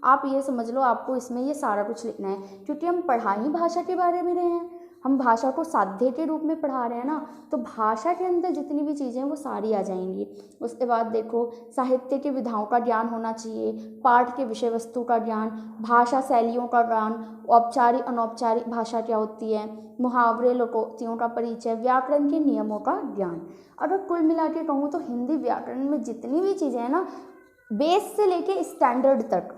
आप ये समझ लो आपको इसमें ये सारा कुछ लिखना है, क्योंकि हम पढ़ा ही भाषा के बारे में रहे हैं, हम भाषा को साध्य के रूप में पढ़ा रहे हैं ना, तो भाषा के अंदर जितनी भी चीज़ें हैं वो सारी आ जाएंगी। उसके बाद देखो, साहित्य के विधाओं का ज्ञान होना चाहिए, पाठ के विषय वस्तु का ज्ञान, भाषा शैलियों का ज्ञान, औपचारिक अनौपचारिक भाषा क्या होती है, मुहावरे, लोकोक्तियों का परिचय, व्याकरण के नियमों का ज्ञान। अगर कुल मिला के कहूँ तो हिंदी व्याकरण में जितनी भी चीज़ें हैं ना, बेस से लेके स्टैंडर्ड तक,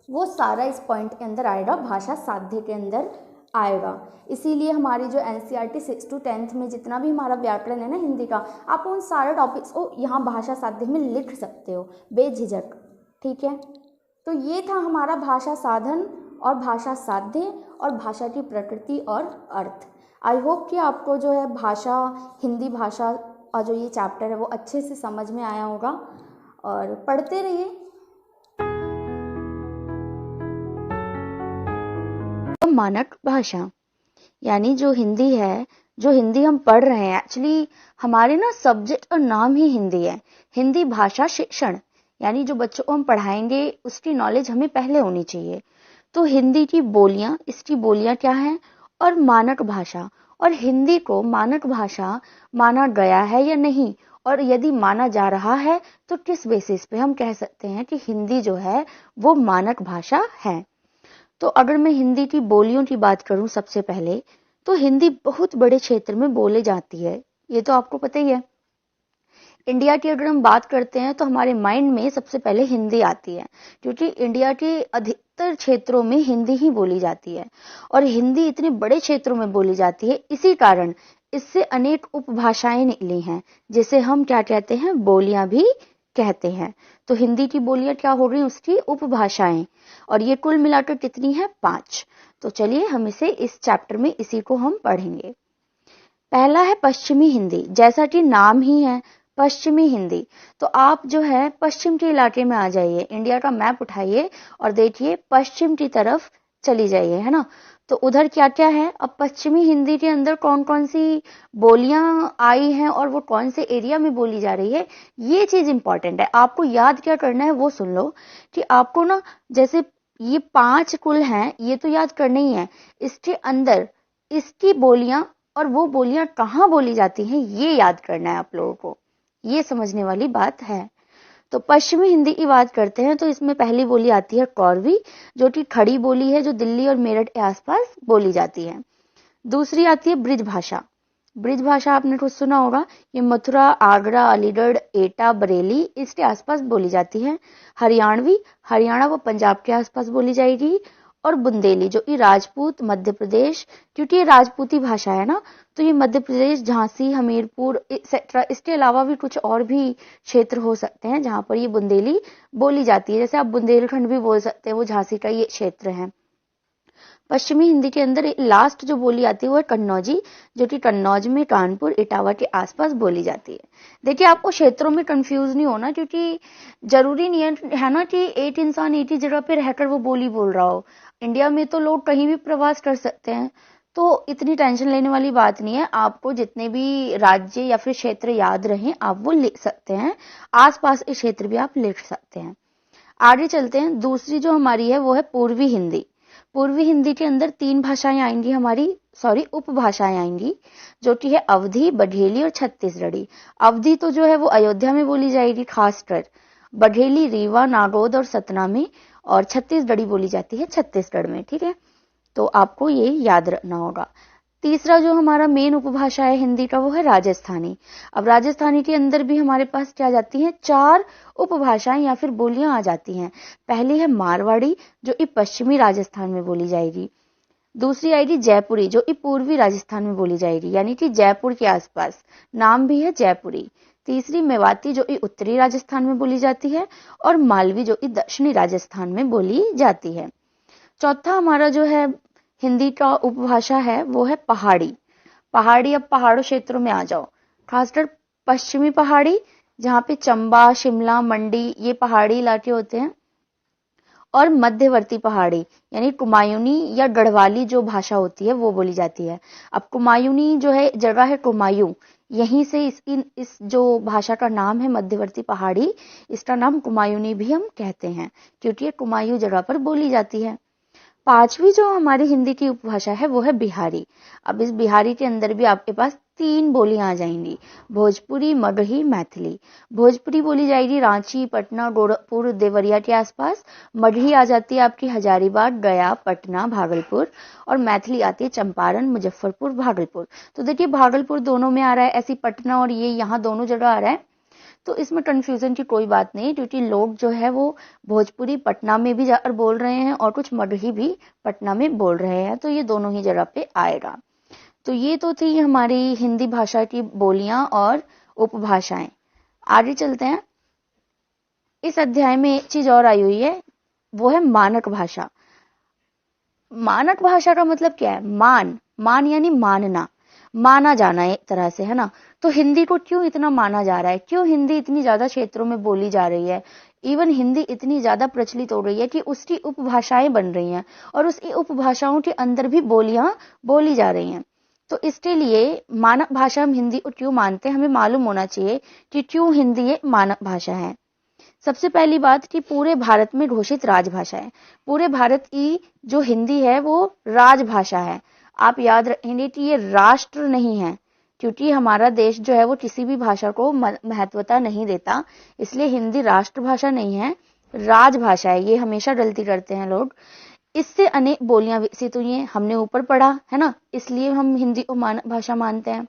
वो सारा इस पॉइंट के अंदर आएगा, भाषा साध्य के अंदर आएगा। इसीलिए हमारी जो एनसीईआरटी 6 to 10th में जितना भी हमारा व्याकरण है ना हिंदी का, आप उन सारे टॉपिक्स को यहाँ भाषा साध्य में लिख सकते हो बेझिझक। ठीक है, तो ये था हमारा भाषा साधन और भाषा साध्य और भाषा की प्रकृति और अर्थ। आई होप कि आपको जो है भाषा, हिंदी भाषा और जो ये चैप्टर है वो अच्छे से समझ में आया होगा, और पढ़ते रहिए। मानक भाषा यानी जो हिंदी है, जो हिंदी हम पढ़ रहे हैं, एक्चुअली हमारे ना सब्जेक्ट और नाम ही हिंदी है। हिंदी भाषा शिक्षण यानी जो बच्चों को हम पढ़ाएंगे उसकी नॉलेज हमें पहले होनी चाहिए। तो हिंदी की बोलियां, इसकी बोलियां क्या हैं, और मानक भाषा, और हिंदी को मानक भाषा माना गया है या नहीं, और यदि माना जा रहा है तो किस बेसिस पे हम कह सकते हैं कि हिंदी जो है वो मानक भाषा है। तो अगर मैं हिंदी की बोलियों की बात करूं सबसे पहले, तो हिंदी बहुत बड़े क्षेत्र में बोले जाती है, ये तो आपको पता ही है। इंडिया की अगर हम बात करते हैं तो हमारे माइंड में सबसे पहले हिंदी आती है, क्योंकि इंडिया के अधिकतर क्षेत्रों में हिंदी ही बोली जाती है, और हिंदी इतने बड़े क्षेत्रों में बोली जाती है, इसी कारण इससे अनेक उपभाषाएं निकली हैं, जिसे हम क्या कहते हैं, बोलियां भी कहते हैं। तो हिंदी की बोलियां क्या हो रही, उसकी उपभाषाएं, और ये कुल मिलाकर कितनी है, 5। तो चलिए हम इसे इस चैप्टर में इसी को हम पढ़ेंगे। पहला है पश्चिमी हिंदी, जैसा कि नाम ही है पश्चिमी हिंदी। तो आप जो है पश्चिम के इलाके में आ जाइए, इंडिया का मैप उठाइए और देखिए पश्चिम की तरफ चली जाइए, है ना। तो उधर क्या क्या है, अब पश्चिमी हिंदी के अंदर कौन कौन सी बोलियां आई हैं और वो कौन से एरिया में बोली जा रही है, ये चीज इंपॉर्टेंट है। आपको याद क्या करना है वो सुन लो, कि आपको ना जैसे ये 5 कुल हैं, ये तो याद करना ही है, इसके अंदर इसकी बोलियां और वो बोलियां कहाँ बोली जाती हैं ये याद करना है आप लोगों को, ये समझने वाली बात है। तो पश्चिमी हिंदी की बात करते हैं तो इसमें पहली बोली आती है कौरवी, जो कि खड़ी बोली है, जो दिल्ली और मेरठ के आसपास बोली जाती है। दूसरी आती है ब्रिज भाषा। ब्रिज भाषा आपने कुछ सुना होगा, ये मथुरा, आगरा, अलीगढ़, एटा, बरेली इसके आसपास बोली जाती है। हरियाणवी, हरियाणा व पंजाब के आसपास बोली जाएगी। और बुंदेली जो कि राजपूत मध्य प्रदेश, क्योंकि ये राजपूती भाषा है ना, तो ये मध्य प्रदेश, झांसी, हमीरपुर एक्सेट्रा, इसके अलावा भी कुछ और भी क्षेत्र हो सकते हैं जहां पर ये बुंदेली बोली जाती है। जैसे आप बुंदेलखंड भी बोल सकते हैं, वो झांसी का ये क्षेत्र है। पश्चिमी हिंदी के अंदर लास्ट जो बोली आती है वो है कन्नौजी, जो कि कन्नौज में, कानपुर, इटावा के आसपास बोली जाती है। देखिए, आपको क्षेत्रों में कंफ्यूज नहीं होना, क्योंकि जरूरी नहीं है ना कि एक इंसान एक ही जगह पे रहकर वो बोली बोल रहा हो। इंडिया में तो लोग कहीं भी प्रवास कर सकते हैं, तो इतनी टेंशन लेने वाली बात नहीं है। आपको जितने भी राज्य या फिर क्षेत्र याद रहे आप वो लिख सकते हैं, आसपास के क्षेत्र भी आप लिख सकते हैं। आगे चलते हैं। दूसरी जो हमारी है वो है पूर्वी हिंदी। पूर्वी हिंदी के अंदर 3 भाषाएं आएंगी हमारी, उपभाषाएं आएंगी, जो कि है अवधी, बघेली और छत्तीसगढ़ी। अवधी तो जो है वो अयोध्या में बोली जाएगी खासकर, बघेली रीवा, नागौद और सतना में, और छत्तीसगढ़ी बोली जाती है छत्तीसगढ़ में। ठीक है, तो आपको ये याद रखना होगा। तीसरा जो हमारा मेन उपभाषा है हिंदी का वो है राजस्थानी। अब राजस्थानी के अंदर भी हमारे पास क्या जाती हैं, 4 उपभाषाएं या फिर बोलियां आ जाती हैं। पहली है मारवाड़ी, जो कि पश्चिमी राजस्थान में बोली जाएगी। दूसरी आएगी जयपुरी, जो कि पूर्वी राजस्थान में बोली जाएगी, यानी कि जयपुर के आसपास, नाम भी है जयपुरी। तीसरी मेवाती, जो कि उत्तरी राजस्थान में बोली जाती है, और मालवी, जो कि दक्षिणी राजस्थान में बोली जाती है। चौथा हमारा जो है हिंदी का उपभाषा है वो है पहाड़ी। पहाड़ी, अब पहाड़ों क्षेत्रों में आ जाओ, खासकर पश्चिमी पहाड़ी, जहाँ पे चंबा, शिमला, मंडी ये पहाड़ी इलाके होते हैं, और मध्यवर्ती पहाड़ी यानी कुमायूनी या गढ़वाली जो भाषा होती है वो बोली जाती है। अब कुमायूनी जो है जगह है कुमायूं, यहीं से इस जो भाषा का नाम है मध्यवर्ती पहाड़ी, इसका नाम कुमायूनी भी हम कहते हैं, क्योंकि ये कुमायूं जगह पर बोली जाती है। पांचवी जो हमारी हिंदी की उपभाषा है वो है बिहारी। अब इस बिहारी के अंदर भी आपके पास 3 बोलियां आ जाएंगी, भोजपुरी, मगही, मैथिली। भोजपुरी बोली जाएगी रांची, पटना, गोरखपुर, देवरिया के आसपास। मगही आ जाती है आपकी हजारीबाग, गया, पटना, भागलपुर, और मैथिली आती है चंपारण, मुजफ्फरपुर, भागलपुर। तो देखिए, भागलपुर दोनों में आ रहा है, ऐसी पटना और ये यहाँ दोनों जगह आ रहा है, तो इसमें कंफ्यूजन की कोई बात नहीं, क्योंकि लोग जो है वो भोजपुरी पटना में भी जाकर बोल रहे हैं और कुछ मगही भी पटना में बोल रहे हैं, तो ये दोनों ही जगह पे आएगा। तो ये तो थी हमारी हिंदी भाषा की बोलियां और उपभाषाएं। आगे चलते हैं। इस अध्याय में एक चीज और आई हुई है, वो है मानक भाषा। मानक भाषा का मतलब क्या है, मान यानी मानना, माना जाना एक तरह से, है ना। तो हिंदी को क्यों इतना माना जा रहा है, क्यों हिंदी इतनी ज्यादा क्षेत्रों में बोली जा रही है, इवन हिंदी इतनी ज्यादा प्रचलित हो गई है कि उसकी उपभाषाएं बन रही हैं और उसकी उपभाषाओं के अंदर भी बोलियां बोली जा रही हैं। तो इसके लिए मानक भाषा हम हिंदी को क्यों मानते हैं, हमें मालूम होना चाहिए कि क्यों हिंदी एक मानक भाषा है। सबसे पहली बात कि पूरे भारत में घोषित राजभाषा है। पूरे भारत की जो हिंदी है वो राजभाषा है। आप याद रखेंगे कि ये राष्ट्र नहीं है, क्योंकि हमारा देश जो है वो किसी भी भाषा को महत्वता नहीं देता, इसलिए हिंदी राष्ट्रभाषा नहीं है, राजभाषा है। ये हमेशा गलती करते हैं लोग। इससे अनेक बोलियां विकसित हुई हैं, हमने ऊपर पढ़ा है ना, इसलिए हम हिंदी को मानक भाषा मानते हैं।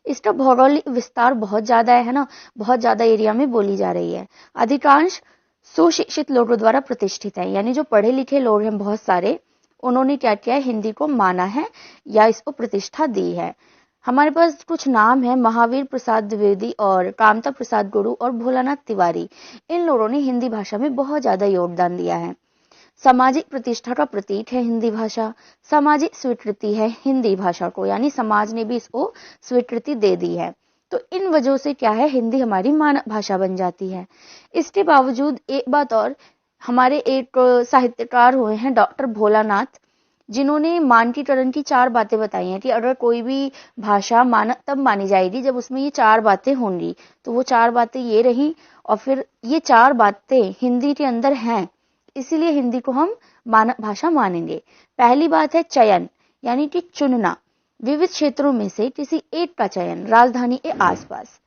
इसका भौगोलिक विस्तार बहुत ज्यादा है ना, बहुत ज्यादा एरिया में बोली जा रही है। अधिकांश सुशिक्षित लोगों द्वारा प्रतिष्ठित है, यानी जो पढ़े लिखे लोग हैं बहुत सारे, उन्होंने क्या किया है, हिंदी को माना है या इसको प्रतिष्ठा दी है। हमारे पास कुछ नाम है, महावीर प्रसाद द्विवेदी और कामता प्रसाद गुरु और भोलानाथ तिवारी। इन लोगों ने हिंदी भाषा में बहुत ज्यादा योगदान दिया है। सामाजिक प्रतिष्ठा का प्रतीक है हिंदी भाषा, सामाजिक स्वीकृति है हिंदी भाषा को, यानी समाज ने भी इसको स्वीकृति दे दी है। तो इन वजहों से क्या है, हिंदी हमारी मानक भाषा बन जाती है। इसके बावजूद एक बात और, हमारे एक साहित्यकार हुए हैं डॉक्टर भोलानाथ, जिन्होंने मानकीकरण की 4 बातें बताई हैं कि अगर कोई भी भाषा मानक तब मानी जाएगी जब उसमें ये 4 बातें होंगी। तो वो 4 बातें ये रही, और फिर ये 4 बातें हिंदी के अंदर हैं, इसीलिए हिंदी को हम मानक भाषा मानेंगे। पहली बात है चयन, यानी कि चुनना, विविध क्षेत्रों में से किसी एक का चयन राजधानी के आसपास,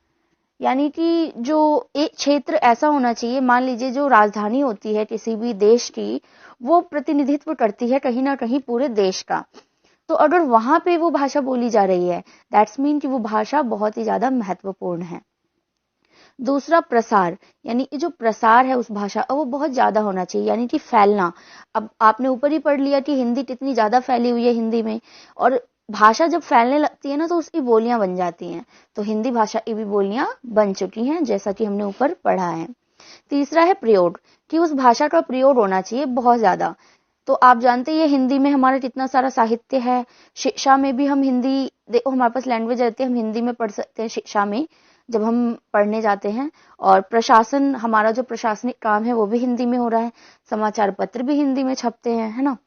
यानी कि जो एक क्षेत्र ऐसा होना चाहिए, मान लीजिए जो राजधानी होती है किसी भी देश की, वो प्रतिनिधित्व करती है कहीं ना कहीं पूरे देश का। तो अगर वहां पे वो भाषा बोली जा रही है, दैट्स मीन कि वो भाषा बहुत ही ज्यादा महत्वपूर्ण है। दूसरा प्रसार, यानी कि जो प्रसार है उस भाषा का वो बहुत ज्यादा होना चाहिए, यानी कि फैलना। अब आपने ऊपर ही पढ़ लिया कि हिंदी कितनी ज्यादा फैली हुई है हिंदी में, और भाषा जब फैलने लगती है ना तो उसकी बोलियां बन जाती हैं। तो हिंदी भाषा की भी बोलियां बन चुकी हैं, जैसा कि हमने ऊपर पढ़ा है। तीसरा है प्रयोग, कि उस भाषा का प्रयोग होना चाहिए बहुत ज्यादा। तो आप जानते हैं हिंदी में हमारा कितना सारा साहित्य है, शिक्षा में भी हम हिंदी, देखो हमारे पास लैंग्वेज रहती है, हम हिंदी में पढ़ सकते हैं शिक्षा में जब हम पढ़ने जाते हैं। और प्रशासन, हमारा जो प्रशासनिक काम है वो भी हिंदी में हो रहा है, समाचार पत्र भी हिंदी में छपते हैं, है ना।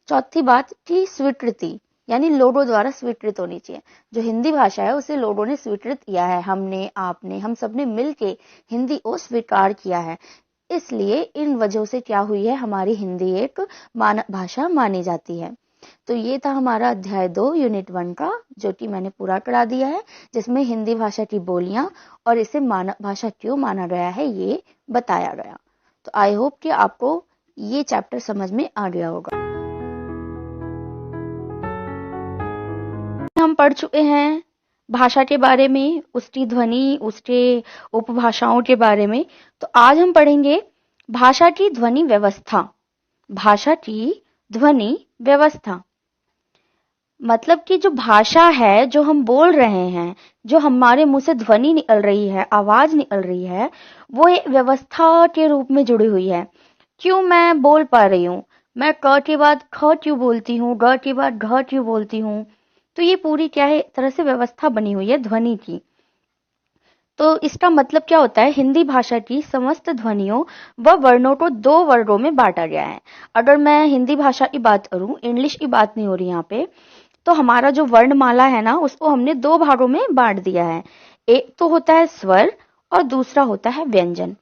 चौथी बात कि स्वीकृति, यानी लोगों द्वारा स्वीकृत होनी चाहिए। जो हिंदी भाषा है उसे लोगों ने स्वीकृत किया है, हमने, आपने, हम सब ने मिलके हिंदी को स्वीकार किया है। इसलिए इन वजहों से क्या हुई है, हमारी हिंदी एक मानक भाषा मानी जाती है। तो ये था हमारा अध्याय 2 यूनिट 1 का, जो कि मैंने पूरा करा दिया है, जिसमें हिंदी भाषा की बोलियां और इसे मानक भाषा क्यों माना गया है ये बताया गया। तो आई होप कि आपको ये चैप्टर समझ में आ गया होगा। हम पढ़ चुके हैं भाषा के बारे में, उसकी ध्वनि, उसके उपभाषाओं के बारे में। तो आज हम पढ़ेंगे भाषा की ध्वनि व्यवस्था। भाषा की ध्वनि व्यवस्था मतलब कि जो भाषा है, जो हम बोल रहे हैं, जो हमारे मुंह से ध्वनि निकल रही है, आवाज निकल रही है, वो एक व्यवस्था के रूप में जुड़ी हुई है। क्यों मैं बोल पा रही हूँ, मैं क के बाद ख क्यों बोलती हूँ, ग के बाद घ क्यों बोलती हूँ, तो ये पूरी क्या है, एक तरह से व्यवस्था बनी हुई है ध्वनि की। तो इसका मतलब क्या होता है, हिंदी भाषा की समस्त ध्वनियों व वर्णों को 2 वर्गों में बांटा गया है। अगर मैं हिंदी भाषा की बात करूं, इंग्लिश की बात नहीं हो रही यहाँ पे, तो हमारा जो वर्णमाला है ना, उसको हमने 2 भागों में बांट दिया है। एक तो होता है स्वर और दूसरा होता है व्यंजन।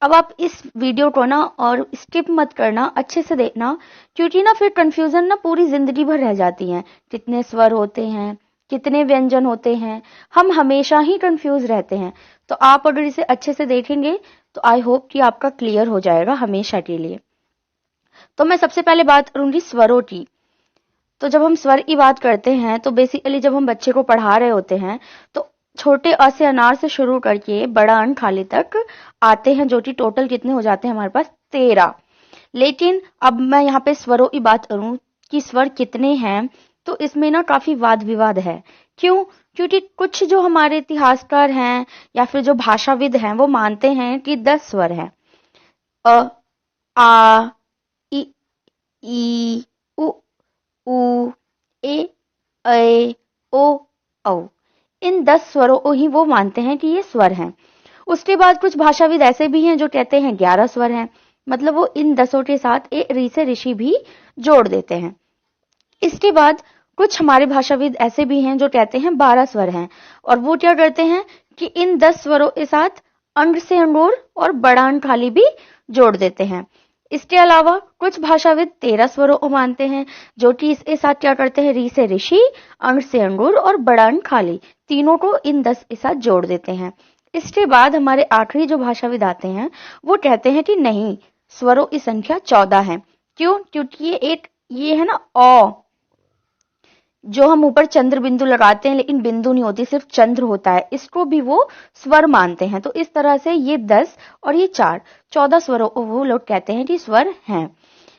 अब आप इस वीडियो को ना और स्किप मत करना, अच्छे से देखना, क्योंकि ना फिर कंफ्यूजन ना पूरी जिंदगी भर रह जाती है। कितने स्वर होते हैं, कितने व्यंजन होते हैं, हम हमेशा ही कंफ्यूज रहते हैं। तो आप अगर इसे अच्छे से देखेंगे तो आई होप कि आपका क्लियर हो जाएगा हमेशा के लिए। तो मैं सबसे पहले बात करूंगी स्वरों की। तो जब हम स्वर की बात करते हैं तो बेसिकली जब हम बच्चे को पढ़ा रहे होते हैं तो छोटे अ से अनार से शुरू करके बड़ा अन खाली तक आते हैं, जो कि टोटल कितने हो जाते हैं हमारे पास 13। लेकिन अब मैं यहाँ पे स्वरों की बात करूं कि स्वर कितने हैं, तो इसमें ना काफी वाद विवाद है। क्यों? क्योंकि कुछ जो हमारे इतिहासकार हैं या फिर जो भाषाविद हैं वो मानते हैं कि 10 स्वर हैं। अ, आ, इ, ई, उ, ऊ, ए, ऐ, ओ, औ। इन 10 स्वरों को ही वो मानते हैं कि ये स्वर हैं। उसके बाद कुछ भाषाविद ऐसे भी हैं जो कहते हैं 11 स्वर हैं, मतलब वो इन 10 के साथ एक री से ऋषि भी जोड़ देते हैं। इसके बाद कुछ हमारे भाषाविद ऐसे भी हैं जो कहते हैं 12 स्वर हैं, और वो क्या करते हैं कि इन 10 स्वरों के साथ अंग से अंगूर और बड़ा अंग खाली भी जोड़ देते हैं। इसके अलावा कुछ भाषाविद 13 स्वरों को मानते हैं, जो कि इसके साथ क्या करते हैं, री से ऋषि, अंग से अंगूर और बड़ा अंग खाली, तीनों को इन 10 के साथ जोड़ देते हैं। इसके बाद हमारे आखिरी जो भाषाविद आते हैं वो कहते हैं कि नहीं, स्वरों की संख्या 14 है। क्यों? क्योंकि ये है ना अ, जो हम ऊपर चंद्र बिंदु लगाते हैं लेकिन बिंदु नहीं होती, सिर्फ चंद्र होता है, इसको भी वो स्वर मानते हैं। तो इस तरह से ये 10 और ये 4, 14 स्वरों को वो लोग कहते हैं कि स्वर हैं।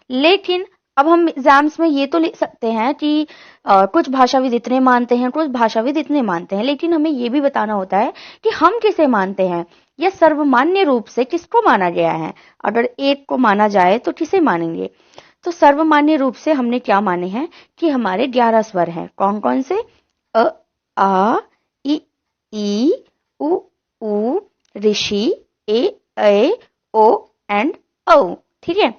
लेकिन अब हम एग्जाम्स में ये तो लिख सकते हैं कि कुछ भाषाविद इतने मानते हैं, कुछ भाषाविद इतने मानते हैं, लेकिन हमें ये भी बताना होता है कि हम किसे मानते हैं, या सर्वमान्य रूप से किसको माना गया है। अगर एक को माना जाए तो किसे मानेंगे। तो सर्वमान्य रूप से हमने क्या माने हैं कि हमारे 11 स्वर हैं। कौन कौन से? अ, आ, ई, उ, ऋषि, ए, ऐ, ओ एंड औ। ठीक है,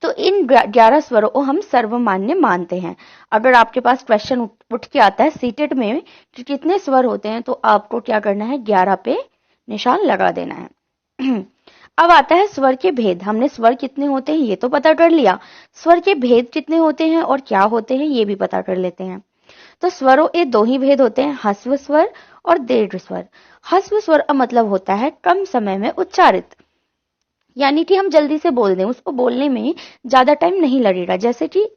तो इन 11 स्वरों को हम सर्वमान्य मानते हैं। अगर आपके पास क्वेश्चन उठ के आता है सीटेट में कि कितने स्वर होते हैं, तो आपको क्या करना है, 11 पे निशान लगा देना है। अब आता है स्वर के भेद। हमने स्वर कितने होते हैं ये तो पता कर लिया, स्वर के भेद कितने होते हैं और क्या होते हैं ये भी पता कर लेते हैं। तो स्वरों के 2 ही भेद होते हैं, ह्रस्व स्वर और दीर्घ स्वर। ह्रस्व स्वर का मतलब होता है कम समय में उच्चारित, यानी कि हम जल्दी से बोल दें, उसको बोलने में ज्यादा टाइम नहीं लगेगा। जैसे कि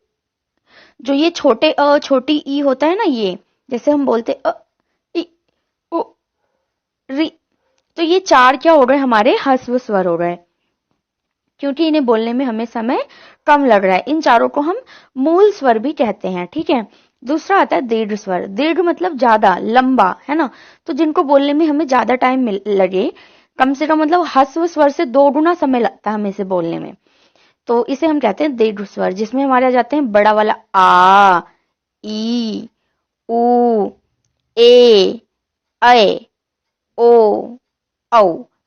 जो ये छोटे अ छोटी ई होता है ना, ये जैसे हम बोलते अ, इ, उ, रि, तो ये 4 क्या हो गए हमारे ह्रस्व स्वर हो गए, क्योंकि इन्हें बोलने में हमें समय कम लग रहा है। इन चारों को हम मूल स्वर भी कहते हैं, ठीक है। दूसरा आता है दीर्घ स्वर। दीर्घ मतलब ज्यादा, लंबा, है ना। तो जिनको बोलने में हमें ज्यादा टाइम लगे, कम से कम मतलब ह्रस्व स्वर से 2 गुना समय लगता है हमें इसे बोलने में, तो इसे हम कहते हैं दीर्घ स्वर, जिसमें हमारे आ जाते हैं बड़ा वाला आ, ई, उ, ए, ऐ, ओ, औ।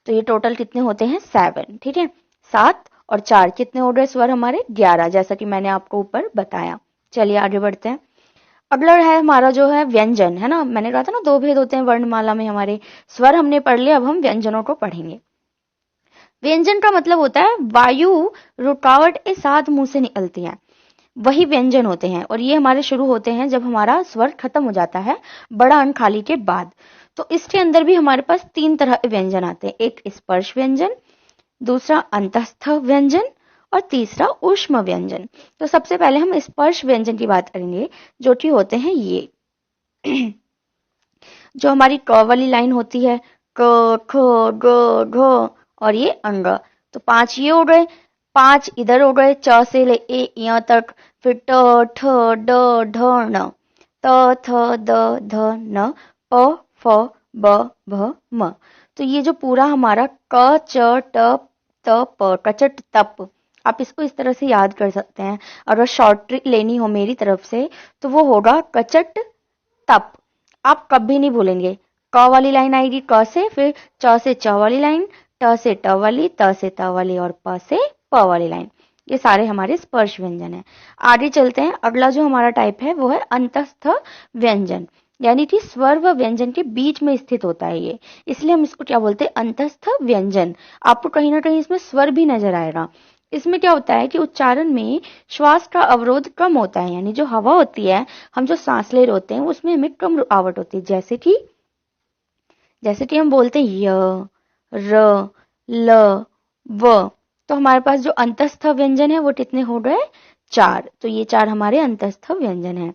तो ये टोटल कितने होते हैं 7, ठीक है। 7 और 4 कितने हो गए स्वर हमारे 11, जैसा कि मैंने आपको ऊपर बताया। चलिए आगे बढ़ते हैं। अगला है हमारा जो है व्यंजन, है ना। मैंने कहा था ना 2 भेद होते हैं वर्णमाला में हमारे। स्वर हमने पढ़ लिया, अब हम व्यंजनों को पढ़ेंगे। व्यंजन का मतलब होता है वायु रुकावट के साथ मुंह से निकलती है, वही व्यंजन होते हैं। और ये हमारे शुरू होते हैं जब हमारा स्वर खत्म हो जाता है बड़ा अन्न खाली के बाद। तो इसके अंदर भी हमारे पास 3 तरह के व्यंजन आते हैं। एक स्पर्श व्यंजन, दूसरा अंतस्थ व्यंजन और तीसरा ऊष्म व्यंजन। तो सबसे पहले हम स्पर्श व्यंजन की बात करेंगे, जो कि होते हैं ये जो हमारी क वाली लाइन होती है, क, ख, ग, घ और ये अंग। तो 5 ये हो गए, 5 इधर हो गए, च से ले ए यहाँ तक, फिर ट, ठ, ड, ढ, न, त, थ, द, ध, न, प, फ, ब, भ, म। तो ये जो पूरा हमारा क, च, ट, त, प, कचट तप, आप इसको इस तरह से याद कर सकते हैं। अगर शॉर्ट ट्रिक लेनी हो मेरी तरफ से तो वो होगा कचट तप। आप कभी नहीं भूलेंगे। क वाली लाइन आएगी क से, फिर च से च वाली लाइन, ट से ट वाली, त से त वाली और प से प वाली लाइन। ये सारे हमारे स्पर्श व्यंजन हैं। आगे चलते हैं। अगला जो हमारा टाइप है वो है अंतस्थ व्यंजन, यानी कि स्वर व व्यंजन के बीच में स्थित होता है ये, इसलिए हम इसको क्या बोलते हैं अंतस्थ व्यंजन। आपको कहीं ना कहीं इसमें स्वर भी नजर आएगा। इसमें क्या होता है कि उच्चारण में श्वास का अवरोध कम होता है, यानी जो हवा होती है, हम जो सांस ले रहे होते हैं उसमें हमें कम रुकावट होती है। जैसे कि हम बोलते हैं य, र, ल, व। तो हमारे पास जो अंतस्थ व्यंजन है वो कितने हो गए 4। तो ये 4 हमारे अंतस्थ व्यंजन हैं।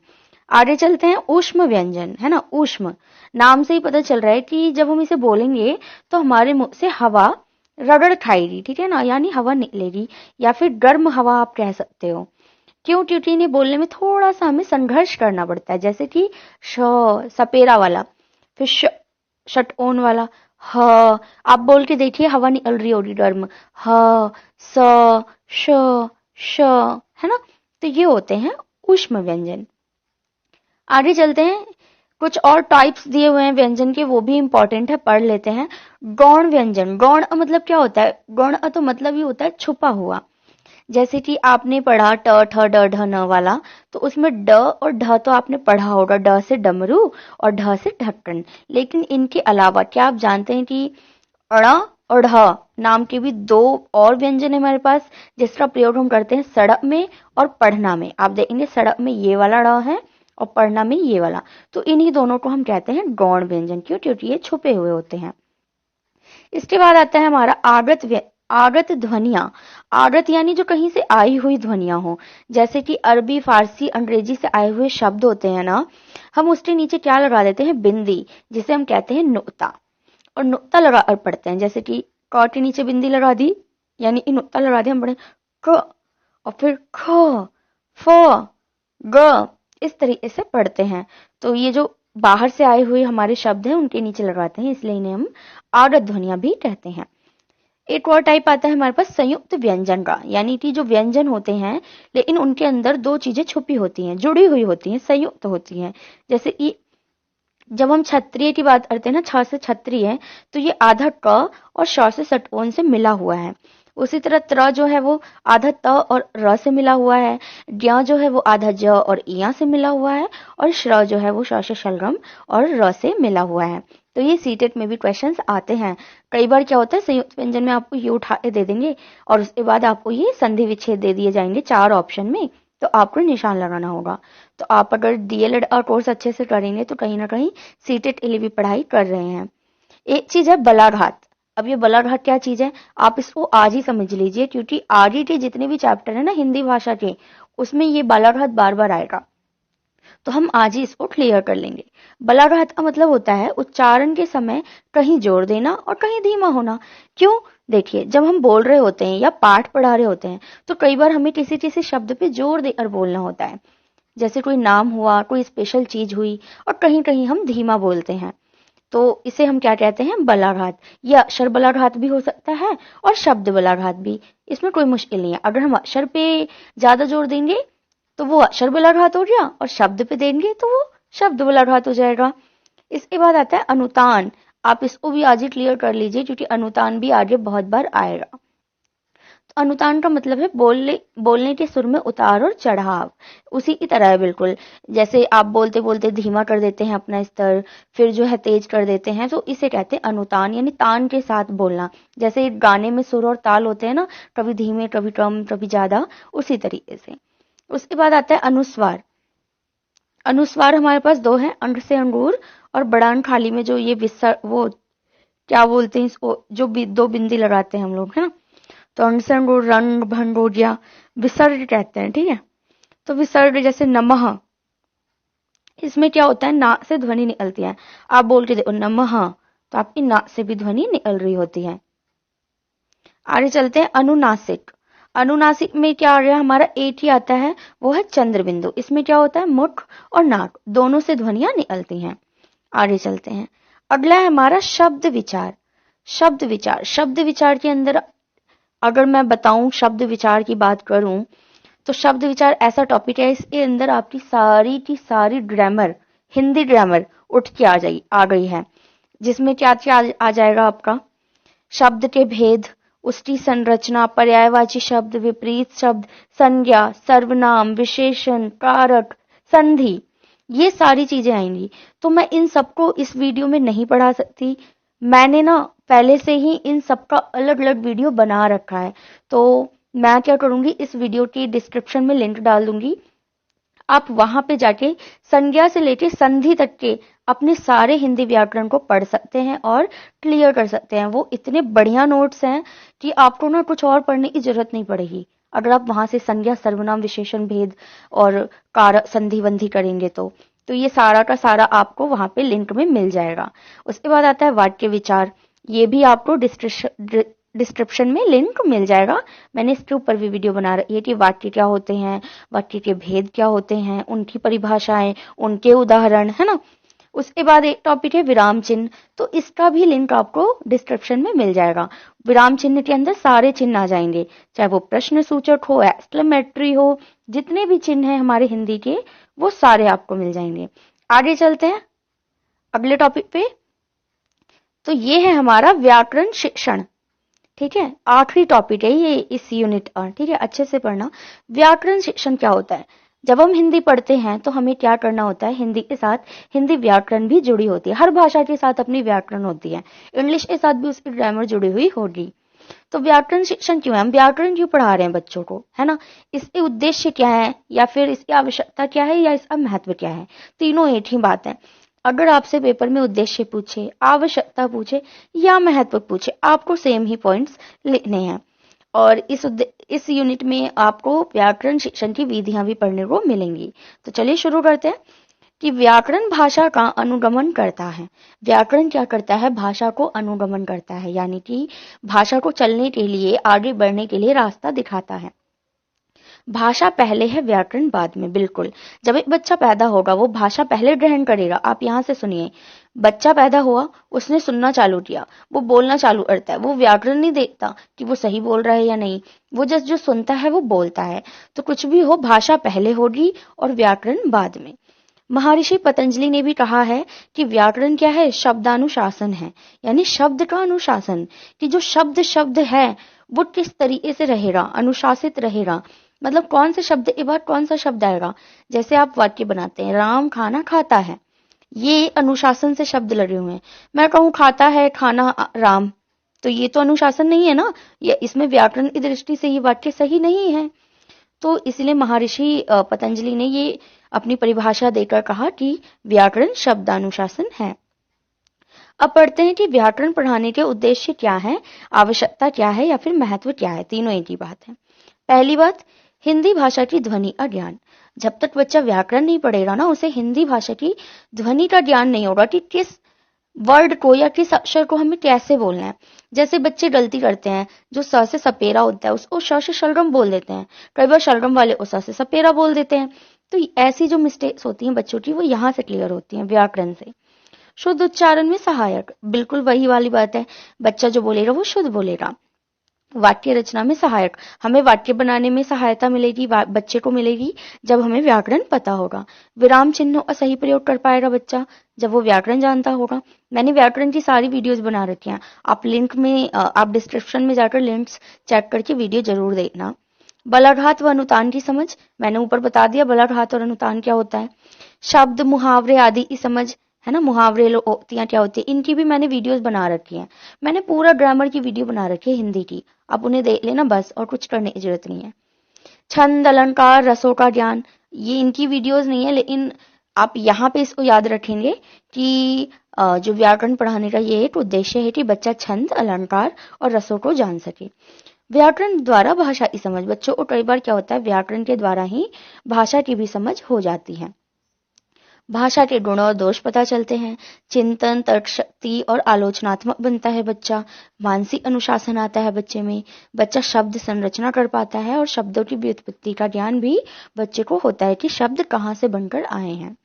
आगे चलते हैं ऊष्म व्यंजन, है ना। ऊष्म नाम से ही पता चल रहा है कि जब हम इसे बोलेंगे तो हमारे मुंह से हवा रगड़ खाएगी, ठीक है ना, यानी हवा निकलेगी, या फिर गर्म हवा आप कह सकते हो। क्यों? क्योंकि इन्हें बोलने में थोड़ा सा हमें संघर्ष करना पड़ता है। जैसे कि श सपेरा वाला, फिर षटओन वाला, ह। आप बोल के देखिए हवा निकल रही होगी गर्म, ह, स, श, श, है ना। तो ये होते हैं ऊष्म व्यंजन। आगे चलते हैं। कुछ और टाइप्स दिए हुए हैं व्यंजन के, वो भी इंपॉर्टेंट है, पढ़ लेते हैं। गौण व्यंजन। गौण मतलब क्या होता है? गौण तो मतलब ये होता है छुपा हुआ। जैसे कि आपने पढ़ा ट, ठ, ड, ढ, न वाला, तो उसमें ड और ढ तो आपने पढ़ा होगा, ड से डमरू और ढ से ढक्कन। लेकिन इनके अलावा क्या आप जानते हैं कि अण और ढ नाम के भी 2 और व्यंजन है हमारे पास, जिसका प्रयोग हम करते हैं सड़क में और पढ़ना में। आप देखेंगे सड़क में ये वाला ड़ है और पढ़ना में ये वाला। तो इन्हीं दोनों को हम कहते हैं गौण व्यंजन। क्यों? क्योंकि ये छुपे हुए होते हैं। इसके बाद आता है हमारा आगत ध्वनियां। आगत यानी जो कहीं से आई हुई ध्वनियां हो, जैसे कि अरबी, फारसी, अंग्रेजी से आए हुए शब्द होते हैं ना, हम उसके नीचे क्या लगा देते हैं? बिंदी, जिसे हम कहते हैं नुक्ता। और नुक्ता लगा कर पढ़ते हैं। जैसे कि क के नीचे बिंदी लगा दी, यानी कि नुक्ता लगा दिया, हम पढ़े क, और फिर ख, फ, ग, इस तरीके से पढ़ते हैं। तो ये जो बाहर से आए हुए हमारे शब्द हैं उनके नीचे लगाते हैं, इसलिए इन्हें हम आगत ध्वनियां भी कहते हैं। एक और टाइप आता है हमारे पास संयुक्त व्यंजन का, यानी कि जो व्यंजन होते हैं लेकिन उनके अंदर 2 चीजें छुपी होती हैं, जुड़ी हुई होती हैं, संयुक्त होती हैं। जैसे कि जब हम क्षत्रिय की बात करते हैं ना, छ से क्षत्रिय है, तो ये आधा क और श से षटकोण से मिला हुआ है। उसी तरह त्र जो है वो आधा त और र से मिला हुआ है। ज्ञ जो है वो आधा ज और इया से मिला हुआ है। और श्र जो है वो श से शलगम और र से मिला हुआ है। तो ये सीटेट में भी क्वेश्चंस आते हैं। कई बार क्या होता है, संयुक्त व्यंजन में आपको ये उठा के दे देंगे और उसके बाद आपको ये संधि विच्छेद दे दिए जाएंगे 4 ऑप्शन में, तो आपको निशान लगाना होगा। तो आप अगर डीएलएड का कोर्स अच्छे से करेंगे तो कहीं ना कहीं सीटेट के लिए भी पढ़ाई कर रहे हैं। एक चीज है बलाघात। अब ये बलाघात क्या चीज है, आप इसको आज ही समझ लीजिए, क्योंकि आगे के जितने भी चैप्टर है ना हिंदी भाषा के, उसमें ये बालाघात बार बार आएगा। तो हम आज ही इसको क्लियर कर लेंगे। बलाघात का मतलब होता है उच्चारण के समय कहीं जोर देना और कहीं धीमा होना। क्यों? देखिए, जब हम बोल रहे होते हैं या पाठ पढ़ा रहे होते हैं तो कई बार हमें किसी किसी शब्द पे जोर देकर बोलना होता है। जैसे कोई नाम हुआ, कोई स्पेशल चीज हुई, और कहीं कहीं हम धीमा बोलते हैं, तो इसे हम क्या कहते हैं? बलाघात। या अक्षर बलाघात भी हो सकता है और शब्द बलाघात भी, इसमें कोई मुश्किल नहीं है। अगर हम अक्षर पे ज्यादा जोर देंगे तो वो अक्षर बलाघात हो गया, और शब्द पे देंगे तो वो शब्द बलाघात हो जाएगा। इसके बाद आता है अनुतान। आप इसको भी आज ही क्लियर कर लीजिए, क्योंकि अनुतान भी आगे बहुत बार आएगा। तो अनुतान का मतलब है बोलने के सुर में उतार और चढ़ाव। उसी की तरह है बिल्कुल। जैसे आप बोलते बोलते धीमा कर देते हैं अपना स्तर, फिर जो है तेज कर देते हैं, तो इसे कहते हैं अनुतान, यानी तान के साथ बोलना। जैसे गाने में सुर और ताल होते हैं ना, कभी धीमे कभी कम कभी ज्यादा, उसी तरीके से। उसके बाद आता है अनुस्वार। अनुस्वार हमारे पास दो हैं, अंग से अंगूर और बड़ान खाली में जो ये विसर, वो क्या बोलते हैं इसको, जो दो बिंदी लगाते हैं हम लोग, है ना। तो अंग से अंगूर, रंग भंग हो गया, विसर्ग कहते हैं, ठीक है। तो विसर्ग जैसे नमः, इसमें क्या होता है? ना से ध्वनि निकलती है। आप बोल के देखो नमः, तो आपकी ना से भी ध्वनि निकल रही होती है। आगे चलते हैं अनुनासिक। अनुनासिक में क्या आ गया? हमारा एक ही आता है, वो है चंद्र बिंदु। इसमें क्या होता है? मुख और नाक दोनों से ध्वनियां निकलती हैं। आगे चलते हैं। अगला है हमारा शब्द विचार। शब्द विचार, शब्द विचार के अंदर अगर मैं बताऊं, शब्द विचार की बात करूं, तो शब्द विचार ऐसा टॉपिक है, इसके अंदर आपकी सारी की सारी ग्रामर, हिंदी ग्रामर उठ के आ गई है। जिसमें क्या क्या आ जाएगा आपका? शब्द के भेद, उसकी संरचना, पर्यायवाची शब्द, विपरीत शब्द, संज्ञा, सर्वनाम, विशेषण, कारक, संधि, ये सारी चीजें आएंगी। तो मैं इन सबको इस वीडियो में नहीं पढ़ा सकती। मैंने ना पहले से ही इन सबका अलग अलग वीडियो बना रखा है। तो मैं क्या करूंगी, इस वीडियो की डिस्क्रिप्शन में लिंक डाल दूंगी, आप वहां पे जाके संज्ञा से लेके संधि तक के अपने सारे हिंदी व्याकरण को पढ़ सकते हैं और क्लियर कर सकते हैं। वो इतने बढ़िया नोट्स हैं कि आपको ना कुछ और पढ़ने की जरूरत नहीं पड़ेगी, अगर आप वहां से संज्ञा, सर्वनाम, विशेषण, भेद और कारक, संधि बंधी करेंगे तो ये सारा का सारा आपको वहां पे लिंक में मिल जाएगा। उसके बाद आता है वाक्य विचार। ये भी आपको डिस्क्रिप्शन में लिंक मिल जाएगा। मैंने इसके ऊपर भी वीडियो बना रही है कि वाक्य क्या होते हैं, वाक्य के भेद क्या होते हैं, उनकी परिभाषाएं, उनके उदाहरण, है ना। उसके बाद एक टॉपिक है विराम चिन्ह, तो इसका भी लिंक आपको डिस्क्रिप्शन में मिल जाएगा। विराम चिन्ह के अंदर सारे चिन्ह आ जाएंगे, चाहे वो प्रश्न सूचक हो, एक्सक्लेमेटरी हो, जितने भी चिन्ह हैं हमारे हिंदी के, वो सारे आपको मिल जाएंगे। आगे चलते हैं अगले टॉपिक पे। तो ये है हमारा व्याकरण शिक्षण, ठीक है। आखिरी टॉपिक है ये इस यूनिट का, ठीक है, अच्छे से पढ़ना। व्याकरण शिक्षण क्या होता है? जब हम हिंदी पढ़ते हैं तो हमें क्या करना होता है? हिंदी के साथ हिंदी व्याकरण भी जुड़ी होती है। हर भाषा के साथ अपनी व्याकरण होती है, इंग्लिश के साथ भी उसकी ग्रामर जुड़ी हुई होगी। तो व्याकरण शिक्षण क्यों है? हम व्याकरण क्यों पढ़ा रहे हैं बच्चों को, है ना। इसके उद्देश्य क्या है, या फिर इसकी आवश्यकता क्या है, या इसका महत्व क्या है? तीनों एक ही बात है। अगर आपसे पेपर में उद्देश्य पूछे, आवश्यकता पूछे या महत्व पूछे, आपको सेम ही पॉइंट्स लिखने हैं। और इस यूनिट में आपको व्याकरण शिक्षण की विधियां भी पढ़ने को मिलेंगी। तो चलिए शुरू करते हैं कि व्याकरण भाषा का अनुगमन करता है। व्याकरण क्या करता है? भाषा को अनुगमन करता है, यानी कि भाषा को चलने के लिए, आगे बढ़ने के लिए रास्ता दिखाता है। भाषा पहले है, व्याकरण बाद में। बिल्कुल, जब एक बच्चा पैदा होगा वो भाषा पहले ग्रहण करेगा। आप यहाँ से सुनिए, बच्चा पैदा हुआ, उसने सुनना चालू किया, वो बोलना चालू करता है, वो व्याकरण नहीं देखता कि वो सही बोल रहा है या नहीं, वो जस्ट जो सुनता है वो बोलता है। तो कुछ भी हो, भाषा पहले होगी और व्याकरण बाद में। महर्षि पतंजलि ने भी कहा है कि व्याकरण क्या है? शब्दानुशासन है, यानी शब्द का अनुशासन, कि जो शब्द है वो किस तरीके से रहेगा, अनुशासित रहेगा। मतलब कौन से शब्द के बाद कौन सा शब्द आएगा। जैसे आप वाक्य बनाते हैं, राम खाना खाता है, ये अनुशासन से शब्द लगे हुए हैं। मैं कहूँ खाता है खाना राम, तो ये तो अनुशासन नहीं है ना, ये इसमें व्याकरण की दृष्टि से ये वाक्य सही नहीं है। तो इसलिए महर्षि पतंजलि ने ये अपनी परिभाषा देकर कहा कि व्याकरण शब्दानुशासन है। अब पढ़ते हैं कि व्याकरण पढ़ाने के उद्देश्य क्या है, आवश्यकता क्या है, या फिर महत्व क्या है। तीनों एक ही बात है। पहली बात, हिंदी भाषा की ध्वनि का ज्ञान। जब तक बच्चा व्याकरण नहीं पढ़ेगा ना, उसे हिंदी भाषा की ध्वनि का ज्ञान नहीं होगा कि किस वर्ड को या किस अक्षर को हमें कैसे बोलना है। जैसे बच्चे गलती करते हैं, जो स से सपेरा होता है उसको श से शलगम बोल देते हैं, कई बार शलगम वाले को स से सपेरा बोल देते हैं। तो ऐसी जो मिस्टेक्स होती हैं बच्चों की, वो यहाँ से क्लियर होती हैं व्याकरण से। शुद्ध उच्चारण में सहायक, बिल्कुल वही वाली बात है, बच्चा जो बोलेगा वो शुद्ध बोलेगा। वाक्य रचना में सहायक, हमें वाक्य बनाने में सहायता मिलेगी, बच्चे को मिलेगी जब हमें व्याकरण पता होगा। विराम चिन्हों का सही प्रयोग कर पाएगा बच्चा जब वो व्याकरण जानता होगा। मैंने व्याकरण की सारी वीडियोस बना रखी हैं, आप डिस्क्रिप्शन में जाकर लिंक्स चेक करके वीडियो जरूर देखना। बलाघात व अनुतान की समझ, मैंने ऊपर बता दिया बलाघात और अनुतान क्या होता है। शब्द मुहावरे आदि की समझ, है ना, मुहावरे लोकोक्तियां क्या होती है, इनकी भी मैंने वीडियोस बना रखी हैं। मैंने पूरा ग्रामर की वीडियो बना रखी है हिंदी की, आप उन्हें देख लेना बस, और कुछ करने की जरूरत नहीं है। छंद अलंकार रसों का ज्ञान, ये इनकी वीडियोस नहीं है, लेकिन आप यहाँ पे इसको याद रखेंगे कि जो व्याकरण पढ़ाने का ये एक उद्देश्य है कि बच्चा छंद अलंकार और रसों को जान सके। व्याकरण द्वारा भाषा की समझ, बच्चों को कई बार क्या होता है, व्याकरण के द्वारा ही भाषा की भी समझ हो जाती है। भाषा के गुण और दोष पता चलते हैं। चिंतन, तर्क शक्ति और आलोचनात्मक बनता है बच्चा। मानसिक अनुशासन आता है बच्चे में। बच्चा शब्द संरचना कर पाता है और शब्दों की व्युत्पत्ति का ज्ञान भी बच्चे को होता है कि शब्द कहाँ से बनकर आए हैं।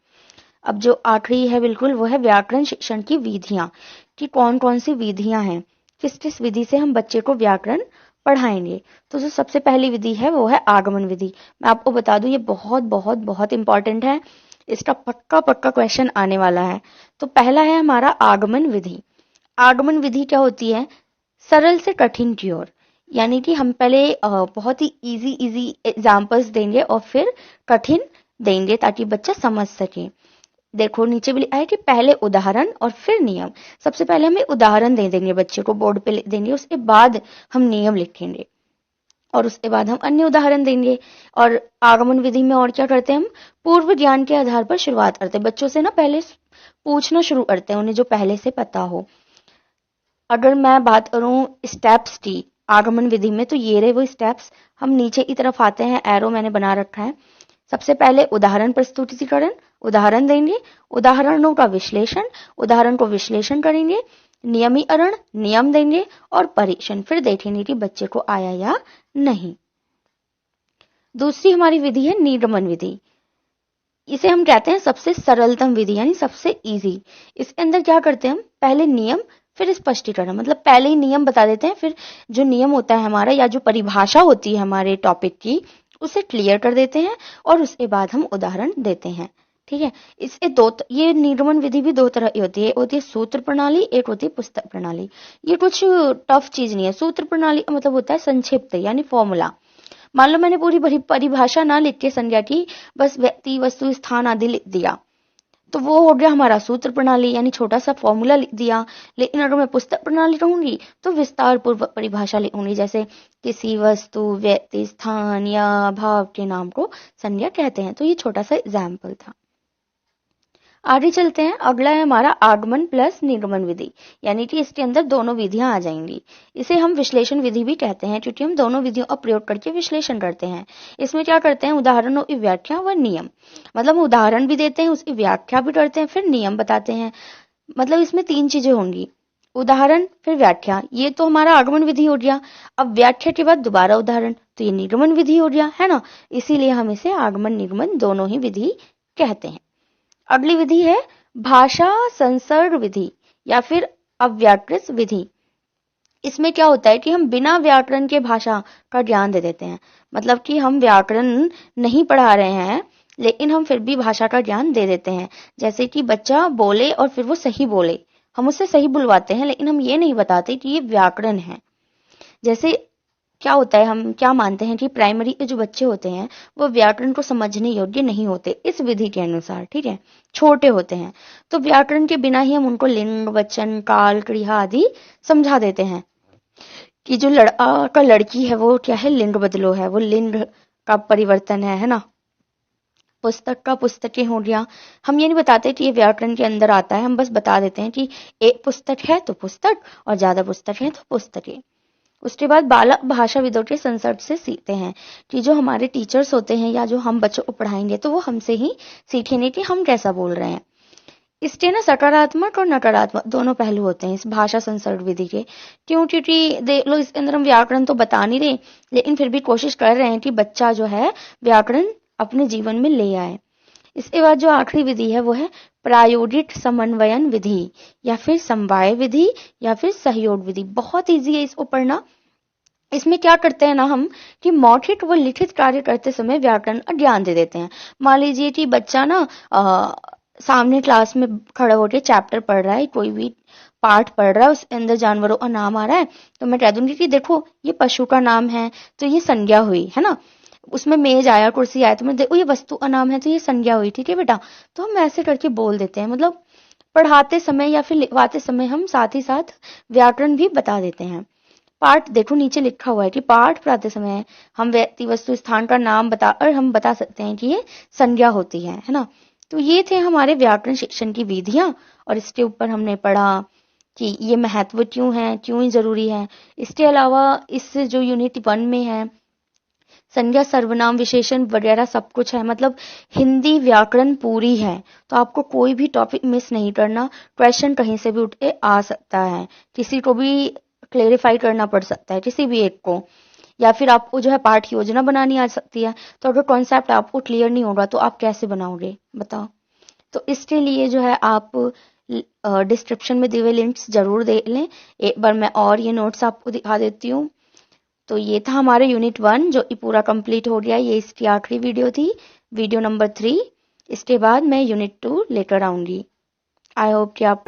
अब जो आखिरी है बिल्कुल, वो है व्याकरण शिक्षण की विधियां, कि कौन कौन सी विधियां हैं, किस किस विधि से हम बच्चे को व्याकरण पढ़ाएंगे। तो जो सबसे पहली विधि है वो है आगमन विधि। मैं आपको बता दूं, ये बहुत बहुत बहुत इंपॉर्टेंट है, इसका पक्का पक्का क्वेश्चन आने वाला है। तो पहला है हमारा आगमन विधि। आगमन विधि क्या होती है, सरल से कठिन की ओर, यानी कि हम पहले बहुत ही इजी एग्जांपल्स देंगे और फिर कठिन देंगे ताकि बच्चा समझ सके। देखो नीचे भी लिखा है कि पहले उदाहरण और फिर नियम। सबसे पहले हमें उदाहरण दे देंगे, बच्चे को बोर्ड पे लिख देंगे, उसके बाद हम नियम लिखेंगे और उसके बाद हम अन्य उदाहरण देंगे। और आगमन विधि में और क्या करते हैं, हम पूर्व ज्ञान के आधार पर शुरुआत करते हैं। बच्चों से ना पहले पूछना शुरू करते हैं, उन्हें जो पहले से पता हो। अगर मैं बात करूं स्टेप्स की आगमन विधि में, तो ये रहे वो स्टेप्स। हम नीचे की तरफ आते हैं, एरो मैंने बना रखा है। सबसे पहले उदाहरण प्रस्तुतिकरण, उदाहरण देंगे, उदाहरणों का विश्लेषण, उदाहरण को विश्लेषण करेंगे, नियमीकरण, नियम देंगे और परीक्षण, फिर देखेंगे कि बच्चे को आया या नहीं। दूसरी हमारी विधि है निर्गमन विधि। इसे हम कहते हैं सबसे सरलतम विधि, यानी सबसे इजी। इसके अंदर क्या करते हैं हम, पहले नियम फिर स्पष्टीकरण, मतलब पहले ही नियम बता देते हैं, फिर जो नियम होता है हमारा या जो परिभाषा होती है हमारे टॉपिक की उसे क्लियर कर देते हैं और उसके बाद हम उदाहरण देते हैं। ठीक है, इससे ये निर्गमन विधि भी दो तरह की होती है, एक होती है सूत्र प्रणाली, एक होती है पुस्तक प्रणाली। ये कुछ टफ चीज नहीं है। सूत्र प्रणाली का मतलब होता है संक्षिप्त, यानी फॉर्मूला। मान लो मैंने पूरी परिभाषा ना लिख के संज्ञा की, बस व्यक्ति वस्तु स्थान आदि लिख दिया, तो वो हो गया हमारा सूत्र प्रणाली, यानी छोटा सा फॉर्मूला लिख दिया। लेकिन अगर मैं पुस्तक प्रणाली कहूंगी तो विस्तार पूर्वक परिभाषा लिखूंगी, जैसे किसी वस्तु, व्यक्ति, स्थान या भाव के नाम को संज्ञा कहते हैं। तो ये छोटा सा एग्जाम्पल था। आगे चलते हैं, अगला है हमारा आगमन प्लस निर्गमन विधि, यानी कि इसके अंदर दोनों विधियां आ जाएंगी। इसे हम विश्लेषण विधि भी कहते हैं, क्योंकि हम दोनों विधियों का प्रयोग करके विश्लेषण करते हैं। इसमें क्या करते हैं, उदाहरणों की व्याख्या व नियम, मतलब उदाहरण भी देते हैं, उसकी व्याख्या भी करते हैं, फिर नियम बताते हैं। मतलब इसमें तीन चीजें होंगी, उदाहरण फिर व्याख्या। ये तो हमारा आगमन विधि हो गया। अब व्याख्या के बाद दोबारा उदाहरण, तो ये निर्गमन विधि हो गया, है ना। इसीलिए हम इसे आगमन निर्गमन दोनों ही विधि कहते हैं। अगली विधि है भाषा संसर्ग विधि या फिर अव्याकृत विधि। इसमें क्या होता है कि हम बिना व्याकरण के भाषा का ज्ञान दे देते हैं, मतलब कि हम व्याकरण नहीं पढ़ा रहे हैं लेकिन हम फिर भी भाषा का ज्ञान दे देते हैं। जैसे कि बच्चा बोले और फिर वो सही बोले, हम उससे सही बुलवाते हैं, लेकिन हम ये नहीं बताते कि ये व्याकरण है। जैसे क्या होता है, हम क्या मानते हैं कि प्राइमरी के जो बच्चे होते हैं वो व्याकरण को समझने योग्य नहीं होते इस विधि के अनुसार, ठीक है, छोटे होते हैं। तो व्याकरण के बिना ही हम उनको लिंग, वचन, काल, क्रिया आदि समझा देते हैं कि जो लड़का का लड़की है वो क्या है, लिंग बदलो है, वो लिंग का परिवर्तन है ना। पुस्तक का पुस्तकें हो गया, हम ये नहीं बताते कि ये व्याकरण के अंदर आता है, हम बस बता देते हैं कि एक पुस्तक है तो पुस्तक और ज्यादा पुस्तक है तो पुस्तकें। उसके बाद बालक भाषाविदों के संसर्ग से सीखते हैं कि जो हमारे टीचर्स होते हैं या जो हम बच्चों को पढ़ाएंगे तो वो हमसे ही सीखेंगे कि हम कैसा बोल रहे हैं। इसके ना सकारात्मक और नकारात्मक दोनों पहलू होते हैं इस भाषा संसर्ग विधि के। क्यों? क्योंकि देख लो इसके अंदर हम व्याकरण तो बता नहीं रहे, लेकिन फिर भी कोशिश कर रहे हैं कि बच्चा जो है व्याकरण अपने जीवन में ले आए। इसके बाद जो आखिरी विधि है वो है प्रायोगिक समन्वयन विधि या फिर समवाय विधि या फिर सहयोग विधि। बहुत ईजी है इसको पढ़ना। इसमें क्या करते हैं ना हम कि मौखिक व लिखित कार्य करते समय व्याकरण का ज्ञान दे देते हैं। मान लीजिए कि बच्चा ना सामने क्लास में खड़ा होकर चैप्टर पढ़ रहा है, कोई भी पाठ पढ़ रहा है, उसके अंदर जानवरों का नाम आ रहा है, तो मैं कह दूंगी कि देखो ये पशु का नाम है तो ये संज्ञा हुई, है ना। उसमें मेज आया, कुर्सी आया, तो मैं देखो ये वस्तु का नाम है तो ये संज्ञा हुई, ठीक है बेटा। तो हम ऐसे करके बोल देते हैं, मतलब पढ़ाते समय या फिर लिखवाते समय हम साथ ही साथ व्याकरण भी बता देते हैं। पाठ देखो नीचे लिखा हुआ है कि पाठ पढ़ाते समय हम व्यक्ति वस्तु स्थान का नाम बताकर हम बता सकते हैं कि ये संज्ञा होती है ना। तो ये थे हमारे व्याकरण शिक्षण की विधियां, और इसके ऊपर हमने पढ़ा कि ये महत्व क्यों है, क्यों ही जरूरी है। इसके अलावा इस जो यूनिट 1 में है संज्ञा सर्वनाम विशेषण वगैरह सब कुछ है, मतलब हिंदी व्याकरण पूरी है। तो आपको कोई भी टॉपिक मिस नहीं करना, क्वेश्चन कहीं से भी उठ के आ सकता है, किसी को भी क्लेरिफाई करना पड़ सकता है, किसी भी एक को, या फिर आपको जो है पाठ योजना बनानी आ सकती है। तो अगर कॉन्सेप्ट आपको क्लियर नहीं होगा तो आप कैसे बनाओगे बताओ। तो इसके लिए जो है आप डिस्क्रिप्शन में दिए हुए लिंक्स जरूर देख लें। एक बार मैं और ये नोट्स आपको दिखा देती हूँ। तो ये था हमारे यूनिट 1 जो कि पूरा कंप्लीट हो गया। ये इसकी आखिरी वीडियो थी, वीडियो नंबर 3। इसके बाद मैं यूनिट 2 लेकर आऊंगी। आई होप कि आप